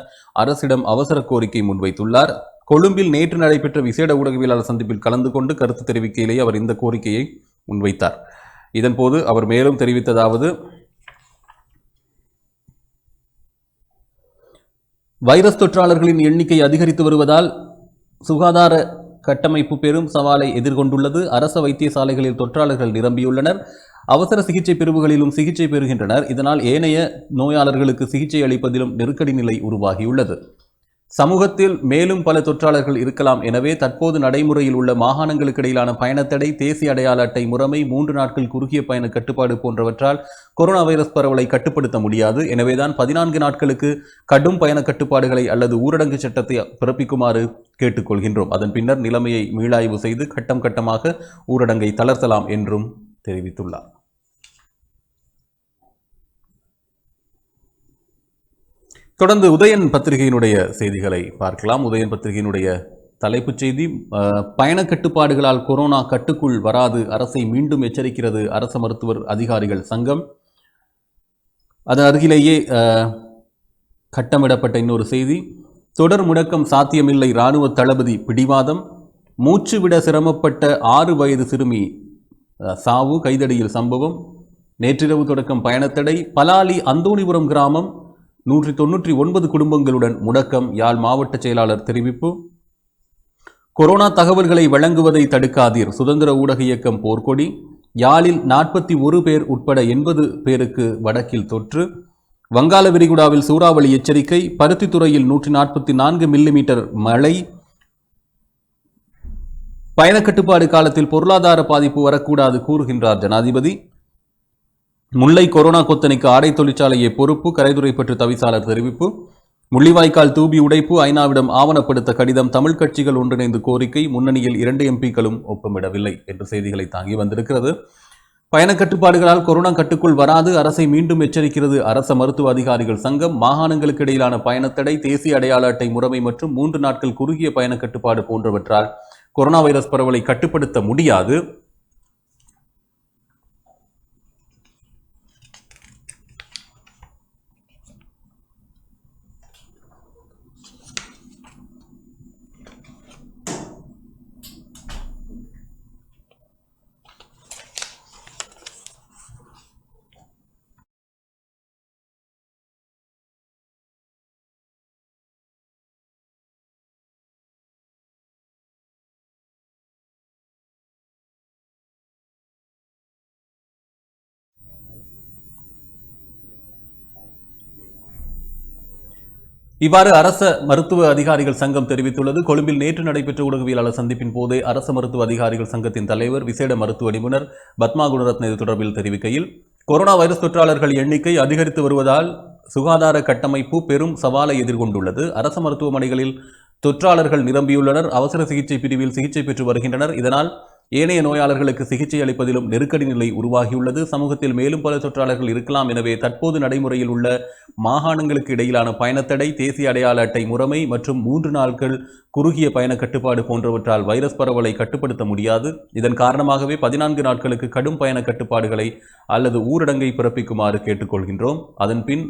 அரசிடம் அவசர கோரிக்கை முன்வைத்துள்ளார். கொழும்பில் நேற்று நடைபெற்ற விசேட ஊடகவியலாளர் சந்திப்பில் கலந்து கொண்டு கருத்து தெரிவிக்கையிலேயே அவர் இந்த கோரிக்கையை முன்வைத்தார். இதன்போது அவர் மேலும் தெரிவித்ததாவது: வைரஸ் தொற்றாளர்களின் எண்ணிக்கை அதிகரித்து வருவதால் சுகாதார கட்டமைப்பு பெரும் சவாலை எதிர்கொண்டுள்ளது. அரச வைத்தியசாலைகளில் தொற்றாளர்கள் நிரம்பியுள்ளனர். அவசர சிகிச்சை பிரிவுகளிலும் சிகிச்சை பெறுகின்றனர். இதனால் ஏனைய நோயாளர்களுக்கு சிகிச்சை அளிப்பதிலும் நெருக்கடி நிலை உருவாகியுள்ளது. சமூகத்தில் மேலும் பல தொற்றாளர்கள் இருக்கலாம். எனவே தற்போது நடைமுறையில் உள்ள மாகாணங்களுக்கு இடையிலான பயணத்தடை, தேசிய அடையாள அட்டை முறைமை, 3 நாட்கள் குறுகிய பயண கட்டுப்பாடு போன்றவற்றால் கொரோனா வைரஸ் பரவலை கட்டுப்படுத்த முடியாது. எனவேதான் 14 நாட்களுக்கு கடும் பயண கட்டுப்பாடுகளை அல்லது ஊரடங்கு சட்டத்தை பிறப்பிக்குமாறு கேட்டுக்கொள்கின்றோம். அதன் பின்னர் நிலைமையை மீளாய்வு செய்து கட்டம் கட்டமாக ஊரடங்கை தளர்த்தலாம் என்றும் தெரிவித்துள்ளார். தொடர்ந்து உதயன் பத்திரிகையினுடைய செய்திகளை பார்க்கலாம். உதயன் பத்திரிகையினுடைய தலைப்புச் செய்தி: பயண கட்டுப்பாடுகளால் கொரோனா கட்டுக்குள் வராது, அரசை மீண்டும் எச்சரிக்கிறது அரச மருத்துவர் அதிகாரிகள் சங்கம். அதன் அருகிலேயே கட்டமிடப்பட்ட இன்னொரு செய்தி: தொடர் முடக்கம் சாத்தியமில்லை, இராணுவ தளபதி பிடிவாதம். மூச்சு விட சிரமப்பட்ட 6 வயது சிறுமி சாவு, கைதடியில் சம்பவம். நேற்றிரவு தொடக்கம் பயணத்தடை. பலாலி அந்தோணிபுரம் கிராமம் 199 குடும்பங்களுடன் முடக்கம். யாழ் மாவட்ட செயலாளர் தெரிவிப்பு. கொரோனா தகவல்களை வழங்குவதை தடுக்காதீர், சுதந்திர ஊடக இயக்கம் போர்க்கொடி. யாழில் 41 பேர் உட்பட 80 பேருக்கு வடக்கில் தொற்று. வங்காள விரிகுடாவில் சூறாவளி எச்சரிக்கை. பருத்தித்துறையில் 144 மில்லிமீட்டர் மழை. பயண கட்டுப்பாடு காலத்தில் பொருளாதார பாதிப்பு வரக்கூடாது கூறுகின்றார் ஜனாதிபதி. முல்லை கொரோனா கொத்தணிக்கு ஆடை தொழிற்சாலையை பொறுப்பு, கரைதுறைப்பற்று தவிசாளர் தெரிவிப்பு. முள்ளிவாய்க்கால் தூபி உடைப்பு, ஐநாவிடம் ஆவணப்படுத்த கடிதம். தமிழ் கட்சிகள் ஒன்றிணைந்து கோரிக்கை. முன்னணியில் 2 எம்பிக்களும் ஒப்பமிடவில்லை என்ற செய்திகளை தாங்கி வந்திருக்கிறது. பயண கட்டுப்பாடுகளால் கொரோனா கட்டுக்குள் வராது, அரசை மீண்டும் எச்சரிக்கிறது அரச மருத்துவ அதிகாரிகள் சங்கம். மாகாணங்களுக்கு இடையிலான பயணத்தடை, தேசிய அடையாள அட்டை முறைமை மற்றும் 3 நாட்கள் குறுகிய பயண கட்டுப்பாடு போன்றவற்றால் கொரோனா வைரஸ் பரவலை கட்டுப்படுத்த முடியாது. இவ்வாறு அரச மருத்துவ அதிகாரிகள் சங்கம் தெரிவித்துள்ளது. கொழும்பில் நேற்று நடைபெற்ற ஊடகவியலாளர் சந்திப்பின் போதே அரச மருத்துவ அதிகாரிகள் சங்கத்தின் தலைவர் விசேட மருத்துவ நிபுணர் பத்மா குணரத்ன இது தொடர்பில் தெரிவிக்கையில், கொரோனா வைரஸ் தொற்றாளர்கள் எண்ணிக்கை அதிகரித்து வருவதால் சுகாதார கட்டமைப்பு பெரும் சவாலை எதிர்கொண்டுள்ளது. அரச மருத்துவமனைகளில் தொற்றாளர்கள் நிரம்பியுள்ளனர். அவசர சிகிச்சை பிரிவில் சிகிச்சை பெற்று வருகின்றனர். இதனால் ஏனைய நோயாளர்களுக்கு சிகிச்சை அளிப்பதிலும் நெருக்கடி நிலை உருவாகியுள்ளது. சமூகத்தில் மேலும் பல தொற்றாளர்கள் இருக்கலாம். எனவே தற்போது நடைமுறையில் உள்ள மாகாணங்களுக்கு இடையிலான பயணத்தடை, தேசிய அடையாள அட்டை முறைமை மற்றும் 3 நாட்கள் குறுகிய பயண கட்டுப்பாடு போன்றவற்றால் வைரஸ் பரவலை கட்டுப்படுத்த முடியாது. இதன் காரணமாகவே 14 நாட்களுக்கு கடும் பயண கட்டுப்பாடுகளை அல்லது ஊரடங்கை பிறப்பிக்குமாறு கேட்டுக்கொள்கின்றோம். அதன்பின்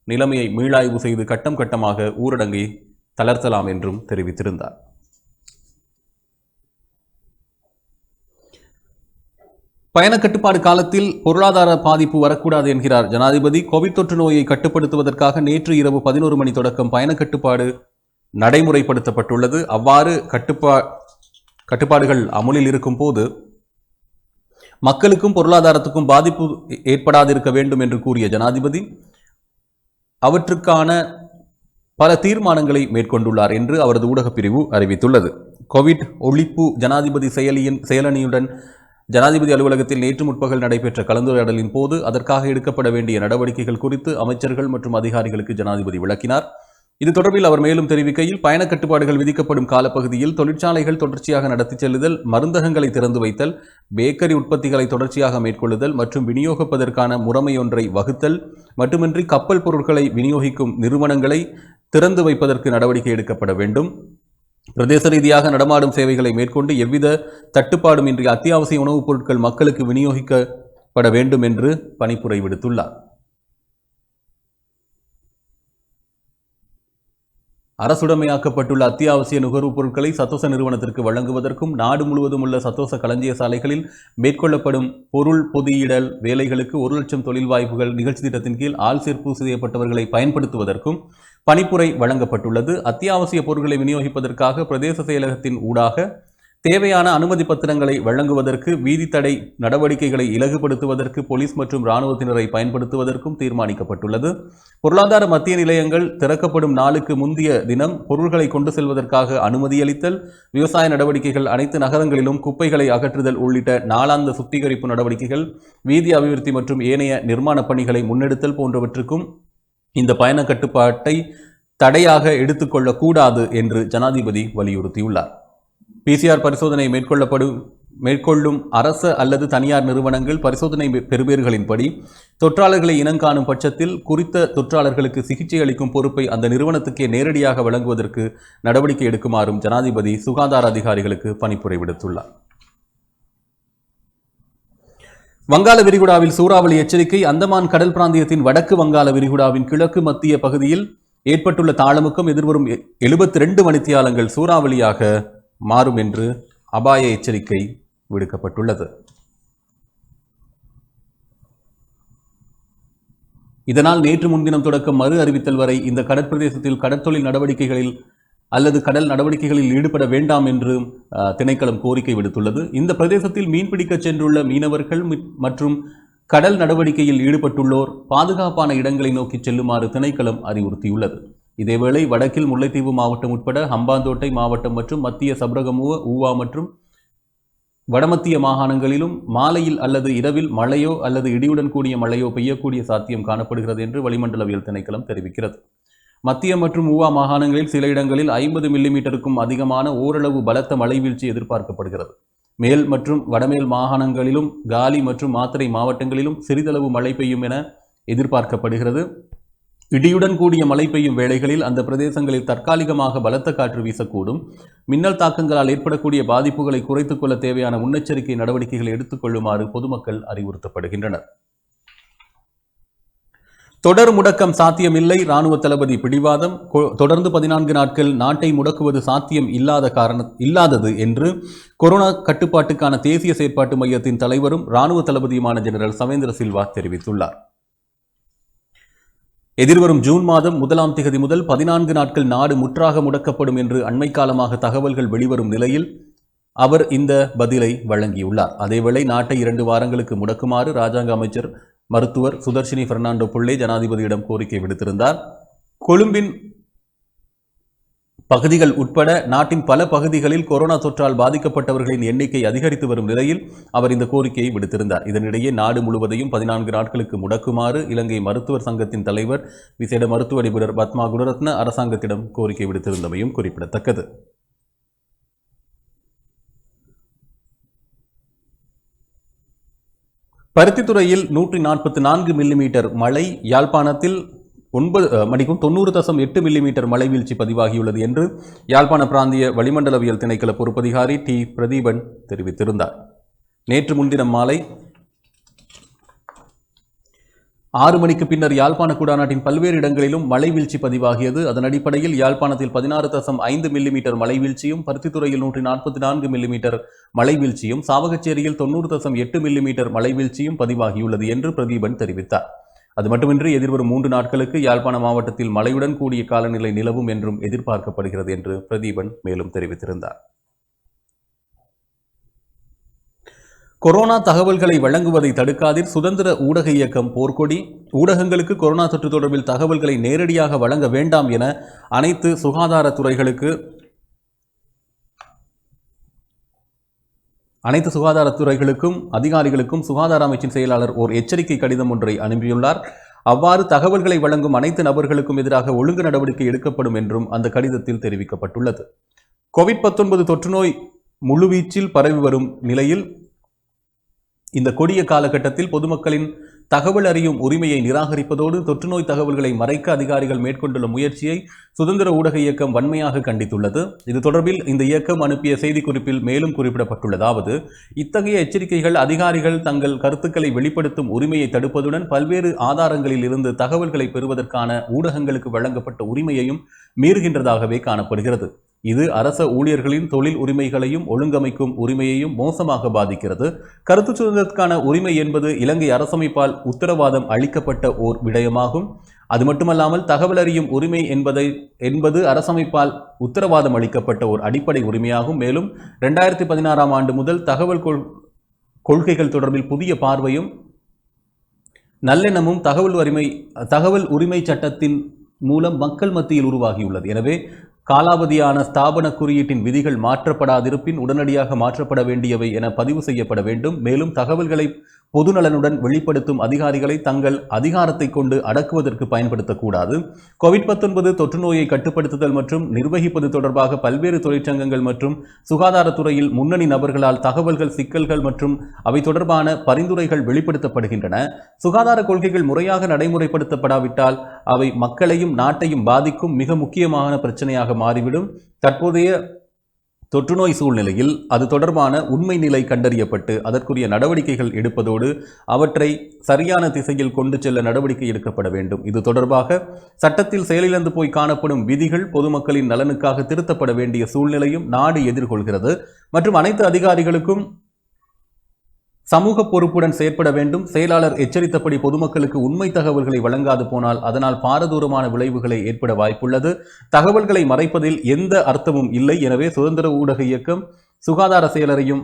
நிலைமையை மீளாய்வு செய்து கட்டம் கட்டமாக ஊரடங்கை தளர்த்தலாம் என்றும் தெரிவித்திருந்தார். பயண கட்டுப்பாடு காலத்தில் பொருளாதார பாதிப்பு வரக்கூடாது என்கிறார் ஜனாதிபதி. கோவிட் தொற்று நோயை கட்டுப்படுத்துவதற்காக நேற்று இரவு 11 மணி தொடக்கம் பயண கட்டுப்பாடு நடைமுறைப்படுத்தப்பட்டுள்ளது. அவ்வாறு கட்டுப்பாடுகள் அமுலில் இருக்கும் போது மக்களுக்கும் பொருளாதாரத்துக்கும் பாதிப்பு ஏற்படாதிருக்க வேண்டும் என்று கூறிய ஜனாதிபதி அவற்றுக்கான பல தீர்மானங்களை மேற்கொண்டுள்ளார் என்று அவரது ஊடகப் பிரிவு அறிவித்துள்ளது. கோவிட் ஒழிப்பு ஜனாதிபதி செயலணியுடன் ஜனாதிபதி அலுவலகத்தில் நேற்று முற்பகல் நடைபெற்ற கலந்துரையாடலின் போது அதற்காக எடுக்கப்பட வேண்டிய நடவடிக்கைகள் குறித்து அமைச்சர்கள் மற்றும் அதிகாரிகளுக்கு ஜனாதிபதி விளக்கினார். இது தொடர்பில் அவர் மேலும் தெரிவிக்கையில், பயண கட்டுப்பாடுகள் விதிக்கப்படும் காலப்பகுதியில் தொழிற்சாலைகள் தொடர்ச்சியாக நடத்தி செல்லுதல், மருந்தகங்களை திறந்து வைத்தல், பேக்கரி உற்பத்திகளை தொடர்ச்சியாக மேற்கொள்ளுதல் மற்றும் விநியோகிப்பதற்கான முறைமையொன்றை வகுத்தல் மட்டுமின்றி கப்பல் பொருட்களை விநியோகிக்கும் நிறுவனங்களை திறந்து வைப்பதற்கு நடவடிக்கை எடுக்கப்பட வேண்டும். பிரதேச ரீதியாக நடமாடும் சேவைகளை மேற்கொண்டு எவ்வித தட்டுப்பாடும் இன்றி அத்தியாவசிய உணவுப் பொருட்கள் மக்களுக்கு விநியோகிக்கப்பட வேண்டும் என்று பணிப்புரை விடுத்துள்ளார். அரசுடைமையாக்கப்பட்டுள்ள அத்தியாவசிய நுகர்வுப் பொருட்களை சத்தோச நிறுவனத்திற்கு வழங்குவதற்கும் நாடு முழுவதும் உள்ள சத்தோச களஞ்சிய சாலைகளில் மேற்கொள்ளப்படும் பொருள் பொதியிடல் வேலைகளுக்கு 1 லட்சம் தொழில் வாய்ப்புகள் நிகழ்ச்சி திட்டத்தின் கீழ் ஆள் சேர்ப்பு செய்யப்பட்டவர்களை பயன்படுத்துவதற்கும் பணிப்புரை வழங்கப்பட்டுள்ளது. அத்தியாவசிய பொருட்களை விநியோகிப்பதற்காக பிரதேச செயலகத்தின் ஊடாக தேவையான அனுமதி பத்திரங்களை வழங்குவதற்கு, வீதி தடை நடவடிக்கைகளை இலகுபடுத்துவதற்கு போலீஸ் மற்றும் இராணுவத்தினரை பயன்படுத்துவதற்கும் தீர்மானிக்கப்பட்டுள்ளது. பொருளாதார மத்திய நிலையங்கள் திறக்கப்படும் நாளுக்கு முந்தைய தினம் பொருட்களை கொண்டு செல்வதற்காக அனுமதியளித்தல், விவசாய நடவடிக்கைகள், அனைத்து நகரங்களிலும் குப்பைகளை அகற்றுதல் உள்ளிட்ட நாளாந்த சுத்திகரிப்பு நடவடிக்கைகள், வீதி அபிவிருத்தி மற்றும் ஏனைய நிர்மாணப் பணிகளை முன்னெடுத்தல் போன்றவற்றுக்கும் இந்த பயண கட்டுப்பாட்டை தடையாக எடுத்துக்கொள்ளக்கூடாது என்று ஜனாதிபதி வலியுறுத்தியுள்ளார். PCR பரிசோதனை மேற்கொள்ளும் அரச அல்லது தனியார் நிறுவனங்கள் பரிசோதனை பெறுபேறுகளின்படி தொற்றாளர்களை இனங்காணும் பட்சத்தில் குறித்த தொற்றாளர்களுக்கு சிகிச்சை அளிக்கும் பொறுப்பை அந்த நிறுவனத்துக்கே நேரடியாக வழங்குவதற்கு நடவடிக்கை எடுக்குமாறும் ஜனாதிபதி சுகாதார அதிகாரிகளுக்கு பணிப்புரை விடுத்துள்ளார். வங்காள விரிகுடாவில் சூறாவளி எச்சரிக்கை. அந்தமான் கடல் பிராந்தியத்தின் வடக்கு வங்காள விரிகுடாவின் கிழக்கு மத்திய பகுதியில் ஏற்பட்டுள்ள தாளமுக்கம் எதிர்வரும் 72 மணித்தியாலங்கள் சூறாவளியாக மாறும் என்று அபாய எச்சரிக்கை விடுக்கப்பட்டுள்ளது. இதனால் நேற்று முன்தினம் தொடக்கம் மறு அறிவித்தல் வரை இந்த கடற்பிரதேசத்தில் கடற்தொழில் நடவடிக்கைகளில் அல்லது கடல் நடவடிக்கைகளில் ஈடுபட வேண்டாம் என்று திணைக்களம் கோரிக்கை விடுத்துள்ளது. இந்த பிரதேசத்தில் மீன்பிடிக்க சென்றுள்ள மீனவர்கள் மற்றும் கடல் நடவடிக்கையில் ஈடுபட்டுள்ளோர் பாதுகாப்பான இடங்களை நோக்கி செல்லுமாறு திணைக்களம் அறிவுறுத்தியுள்ளது. இதேவேளை வடக்கில் முல்லைத்தீவு மாவட்டம் உட்பட ஹம்பாந்தோட்டை மாவட்டம் மற்றும் மத்திய சப்ரகமுவ, ஊவா மற்றும் வடமத்திய மாகாணங்களிலும் மாலையில் அல்லது இரவில் மழையோ அல்லது இடியுடன் கூடிய மழையோ பெய்யக்கூடிய சாத்தியம் காணப்படுகிறது என்று வளிமண்டலவியல் திணைக்களம் தெரிவிக்கிறது. மத்திய மற்றும் ஊவா மாகாணங்களில் சில இடங்களில் 50 மில்லிமீட்டருக்கும் அதிகமான ஓரளவு பலத்த மழை வீழ்ச்சி எதிர்பார்க்கப்படுகிறது. மேல் மற்றும் வடமேல் மாகாணங்களிலும் காலி மற்றும் மாத்தறை மாவட்டங்களிலும் சிறிதளவு மழை பெய்யும் என எதிர்பார்க்கப்படுகிறது. இடியுடன் கூடிய மழை பெய்யும் வேளைகளில் அந்த பிரதேசங்களில் தற்காலிகமாக பலத்த காற்று வீசக்கூடும். மின்னல் தாக்கங்களால் ஏற்படக்கூடிய பாதிப்புகளை குறைத்துக் கொள்ள தேவையான முன்னெச்சரிக்கை நடவடிக்கைகளை எடுத்துக்கொள்ளுமாறு பொதுமக்கள் அறிவுறுத்தப்படுகின்றனர். தொடர் முடக்கம் சாத்தியமில்லை, இராணுவ தளபதி பிடிவாதம். தொடர்ந்து 14 நாட்கள் நாட்டை முடக்குவது சாத்தியம் இல்லாதது என்று கொரோனா கட்டுப்பாட்டுக்கான தேசிய செயற்பாட்டு மையத்தின் தலைவரும் இராணுவ தளபதியுமான ஜெனரல் சவேந்திர சில்வா தெரிவித்துள்ளார். எதிர்வரும் ஜூன் மாதம் 1ஆம் திகதி முதல் 14 நாட்கள் நாடு முற்றாக முடக்கப்படும் என்று அண்மை காலமாக தகவல்கள் வெளிவரும் நிலையில் அவர் இந்த பதிலை வழங்கியுள்ளார். அதேவேளை நாட்டை 2 வாரங்களுக்கு முடக்குமாறு இராஜாங்க அமைச்சர் மருத்துவர் சுதர்ஷினி பெர்னாண்டோ புள்ளே ஜனாதிபதியிடம் கோரிக்கை விடுத்திருந்தார். கொழும்பின் பகுதிகள் உட்பட நாட்டின் பல பகுதிகளில் கொரோனா தொற்றால் பாதிக்கப்பட்டவர்களின் எண்ணிக்கை அதிகரித்து வரும் நிலையில் அவர் இந்த கோரிக்கையை விடுத்திருந்தார். இதனிடையே நாடு முழுவதையும் 14 நாட்களுக்கு முடக்குமாறு இலங்கை மருத்துவர் சங்கத்தின் தலைவர் விசேட மருத்துவ நிபுணர் பத்மா குணரத்ன அரசாங்கத்திடம் கோரிக்கை விடுத்திருந்தமையும் குறிப்பிடத்தக்கது. பருத்தித்துறையில் 144 மில்லிமீட்டர் மழை, யாழ்ப்பாணத்தில் 90.8 மில்லிமீட்டர் மழை வீழ்ச்சி பதிவாகியுள்ளது என்று யாழ்ப்பாண பிராந்திய வளிமண்டலவியல் திணைக்கள பொறுப்பதிகாரி டி பிரதீபன் தெரிவித்திருந்தார். நேற்று முன்தினம் மாலை 6 மணிக்கு பின்னர் யாழ்ப்பாண குடாநாட்டின் பல்வேறு இடங்களிலும் மழை வீழ்ச்சி பதிவாகியது. அதன் அடிப்படையில் யாழ்ப்பாணத்தில் 16.5 மில்லிமீட்டர் மழை வீழ்ச்சியும், பருத்தித்துறையில் 144 மில்லிமீட்டர் மழை வீழ்ச்சியும், சாவகச்சேரியில் 90.8 மில்லிமீட்டர் மழை வீழ்ச்சியும் பதிவாகியுள்ளது என்று பிரதீபன் தெரிவித்தார். அது மட்டுமின்றி எதிர்வரும் 3 நாட்களுக்கு யாழ்ப்பாண மாவட்டத்தில் மழையுடன் கூடிய காலநிலை நிலவும் என்றும் எதிர்பார்க்கப்படுகிறது என்று பிரதீபன் மேலும் தெரிவித்திருந்தார். கொரோனா தகவல்களை வழங்குவதை தடுக்காதீர், சுதந்திர ஊடக இயக்கம் போர்க்கொடி. ஊடகங்களுக்கு கொரோனா தொற்று தொடர்பில் தகவல்களை நேரடியாக வழங்க வேண்டாம் என அனைத்து சுகாதாரத்துறைகளுக்கும் அதிகாரிகளுக்கும் சுகாதார அமைச்சின் செயலாளர் ஓர் எச்சரிக்கை கடிதம் ஒன்றை அனுப்பியுள்ளார். அவ்வாறு தகவல்களை வழங்கும் அனைத்து நபர்களுக்கும் எதிராக ஒழுங்கு நடவடிக்கை எடுக்கப்படும் என்றும் அந்த கடிதத்தில் தெரிவிக்கப்பட்டுள்ளது. கோவிட்-19 தொற்று நோய் முழுவீச்சில் பரவி வரும் நிலையில் இந்த கொடிய காலகட்டத்தில் பொதுமக்களின் தகவல் அறியும் உரிமையை நிராகரிப்பதோடு தொற்றுநோய் தகவல்களை மறைக்க அதிகாரிகள் மேற்கொண்டுள்ள முயற்சியை சுதந்திர ஊடக இயக்கம் வன்மையாக கண்டித்துள்ளது. இது தொடர்பில் இந்த இயக்கம் அனுப்பிய செய்திக்குறிப்பில் மேலும் குறிப்பிடப்பட்டுள்ளதாவது, இத்தகைய எச்சரிக்கைகள் அதிகாரிகள் தங்கள் கருத்துக்களை வெளிப்படுத்தும் உரிமையை தடுப்பதுடன் பல்வேறு ஆதாரங்களில் இருந்து தகவல்களை பெறுவதற்கான ஊடகங்களுக்கு வழங்கப்பட்ட உரிமையையும் மீறுகின்றதாகவே காணப்படுகிறது. இது அரச ஊழியர்களின் தொழில் உரிமைகளையும் ஒழுங்கமைக்கும் உரிமையையும் மோசமாக பாதிக்கிறது. கருத்து சுதந்திரத்திற்கான உரிமை என்பது இலங்கை அரசமைப்பால் உத்தரவாதம் அளிக்கப்பட்ட ஓர் விடயமாகும். அது மட்டுமல்லாமல் தகவல் அறியும் உரிமை என்பது அரசமைப்பால் உத்தரவாதம் அளிக்கப்பட்ட ஓர் அடிப்படை உரிமையாகும். மேலும் 2016 ஆண்டு முதல் கொள்கைகள் தொடர்பில் புதிய பார்வையும் நல்லெண்ணமும் தகவல் உரிமை சட்டத்தின் மூலம் மக்கள் மத்தியில் உருவாகியுள்ளது. எனவே காலாவதியான ஸ்தாபன குறியீட்டின் விதிகள் மாற்றப்படாதிருப்பின் உடனடியாக மாற்றப்பட வேண்டியவை என பதிவு செய்யப்பட வேண்டும். மேலும் தகவல்களை பொதுநலனுடன் வெளிப்படுத்தும் அதிகாரிகளை தங்கள் அதிகாரத்தை கொண்டு அடக்குவதற்கு பயன்படுத்தக்கூடாது. கோவிட்-19 தொற்று நோயை கட்டுப்படுத்துதல் மற்றும் நிர்வகிப்பது தொடர்பாக பல்வேறு தொழிற்சங்கங்கள் மற்றும் சுகாதாரத்துறையில் முன்னணி நபர்களால் தகவல்கள், சிக்கல்கள் மற்றும் அவை தொடர்பான பரிந்துரைகள் வெளிப்படுத்தப்படுகின்றன. சுகாதார கொள்கைகள் முறையாக நடைமுறைப்படுத்தப்படாவிட்டால் அவை மக்களையும் நாட்டையும் பாதிக்கும் மிக முக்கியமான பிரச்சனையாக மாறிவிடும். தற்போதைய தொற்றுநோய் சூழ்நிலையில் அது தொடர்பான உண்மை நிலை கண்டறியப்பட்டு அதற்குரிய நடவடிக்கைகள் எடுப்பதோடு அவற்றை சரியான திசையில் கொண்டு செல்ல நடவடிக்கை எடுக்கப்பட வேண்டும். இது தொடர்பாக சட்டத்தில் செயலிழந்து போய் காணப்படும் விதிகள் பொதுமக்களின் நலனுக்காக திருத்தப்பட வேண்டிய சூழ்நிலையும் நாடு எதிர்கொள்கிறது. மற்றும் அனைத்து அதிகாரிகளுக்கும் சமூக பொறுப்புடன் செயற்பட வேண்டும். செயலாளர் எச்சரித்தபடி பொதுமக்களுக்கு உண்மை தகவல்களை வழங்காது போனால் அதனால் பாரதூரமான விளைவுகளை ஏற்பட வாய்ப்புள்ளது. தகவல்களை மறைப்பதில் எந்த அர்த்தமும் இல்லை. எனவே சுதந்திர ஊடக இயக்கம் சுகாதார செயலரையும்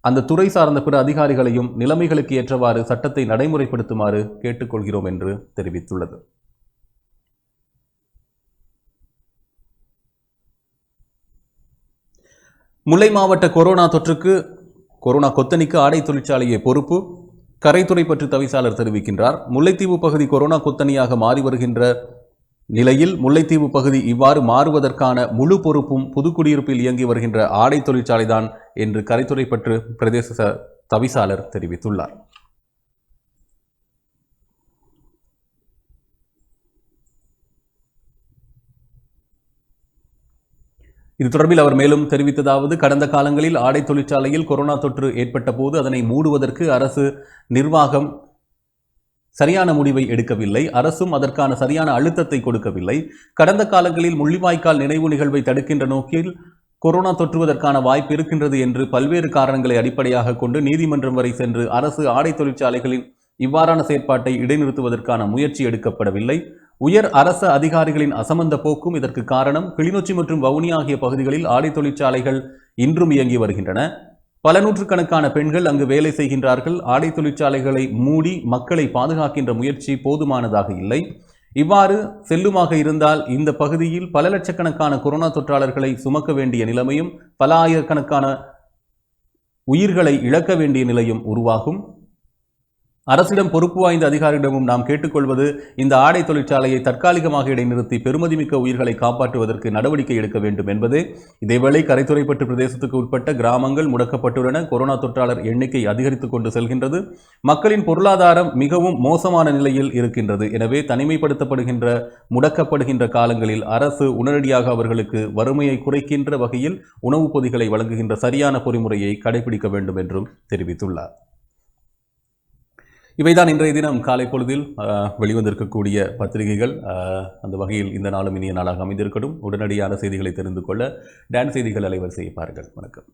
அந்த துறை சார்ந்த பிற அதிகாரிகளையும் நிலைமைகளுக்கு ஏற்றவாறு சட்டத்தை நடைமுறைப்படுத்துமாறு கேட்டுக்கொள்கிறோம் என்று தெரிவித்துள்ளது. முல்லை மாவட்ட கொரோனா கொத்தணிக்கு ஆடை தொழிற்சாலையை பொறுப்பு. கரைத்துறை பற்றி தவிசாளர் தெரிவிக்கின்றார். முல்லைத்தீவு பகுதி கொரோனா கொத்தணியாக மாறி வருகின்ற நிலையில் முல்லைத்தீவு பகுதி இவ்வாறு மாறுவதற்கான முழு பொறுப்பும் புதுக்குடியிருப்பில் இயங்கி வருகின்ற ஆடை தொழிற்சாலைதான் என்று கரைத்துறை பற்று பிரதேச தவிசாளர் தெரிவித்துள்ளார். இது தொடர்பில் அவர் மேலும் தெரிவித்ததாவது, கடந்த காலங்களில் ஆடை தொழிற்சாலையில் கொரோனா தொற்று ஏற்பட்ட போது அதனை மூடுவதற்கு அரசு நிர்வாகம் சரியான முடிவை எடுக்கவில்லை. அரசும் அதற்கான சரியான அழுத்தத்தை கொடுக்கவில்லை. கடந்த காலங்களில் முள்ளிவாய்க்கால் நினைவு நிகழ்வை தடுக்கின்ற நோக்கில் கொரோனா தொற்றுவதற்கான வாய்ப்பு இருக்கின்றது என்று பல்வேறு காரணங்களை அடிப்படையாக கொண்டு நீதிமன்றம் வரை சென்று அரசு ஆடை தொழிற்சாலைகளின் இவ்வாறான செயற்பாட்டை இடைநிறுத்துவதற்கான முயற்சி எடுக்கப்படவில்லை. உயர் அரச அதிகாரிகளின் அசமந்த போக்கும் இதற்கு காரணம். கிளிநொச்சி மற்றும் வவுனியா ஆகிய பகுதிகளில் ஆடை தொழிற்சாலைகள் இன்றும் இயங்கி வருகின்றன. பல நூற்றுக்கணக்கான பெண்கள் அங்கு வேலை செய்கின்றார்கள். ஆடை தொழிற்சாலைகளை மூடி மக்களை பாதுகாக்கின்ற முயற்சி போதுமானதாக இல்லை. இவ்வாறு செல்லுமாக இருந்தால் இந்த பகுதியில் பல லட்சக்கணக்கான கொரோனா தொற்றாளர்களை சுமக்க வேண்டிய நிலைமையும் பல ஆயிரக்கணக்கான உயிர்களை இழக்க வேண்டிய நிலையும் உருவாகும். அரசிடம் பொறுப்பு வாய்ந்த அதிகாரியிடமும் நாம் கேட்டுக்கொள்வது இந்த ஆடை தொழிற்சாலையை தற்காலிகமாக இடைநிறுத்தி பெருமதிமிக்க உயிர்களை காப்பாற்றுவதற்கு நடவடிக்கை எடுக்க வேண்டும் என்பதே. இதேவேளை கரைத்துறைப்பற்று பிரதேசத்துக்கு உட்பட்ட கிராமங்கள் முடக்கப்பட்டுள்ளன. கொரோனா தொற்றாளர் எண்ணிக்கை அதிகரித்துக் கொண்டு செல்கின்றது. மக்களின் பொருளாதாரம் மிகவும் மோசமான நிலையில் இருக்கின்றது. எனவே முடக்கப்படுகின்ற காலங்களில் அரசு உடனடியாக அவர்களுக்கு வறுமையை குறைக்கின்ற வகையில் உணவுப் பொதிகளை வழங்குகின்ற சரியான பொறிமுறையை கடைபிடிக்க வேண்டும் என்றும் தெரிவித்துள்ளார். இவைதான் இன்றைய தினம் காலை பொழுதில் வெளிவந்திருக்கக்கூடிய பத்திரிகைகள். அந்த வகையில் இந்த நாளும் இனிய நாளாக அமைந்திருக்கட்டும். உடனடியான செய்திகளை தெரிந்து கொள்ள டான் செய்திகள் அலைவரிசையை பாருங்கள். வணக்கம்.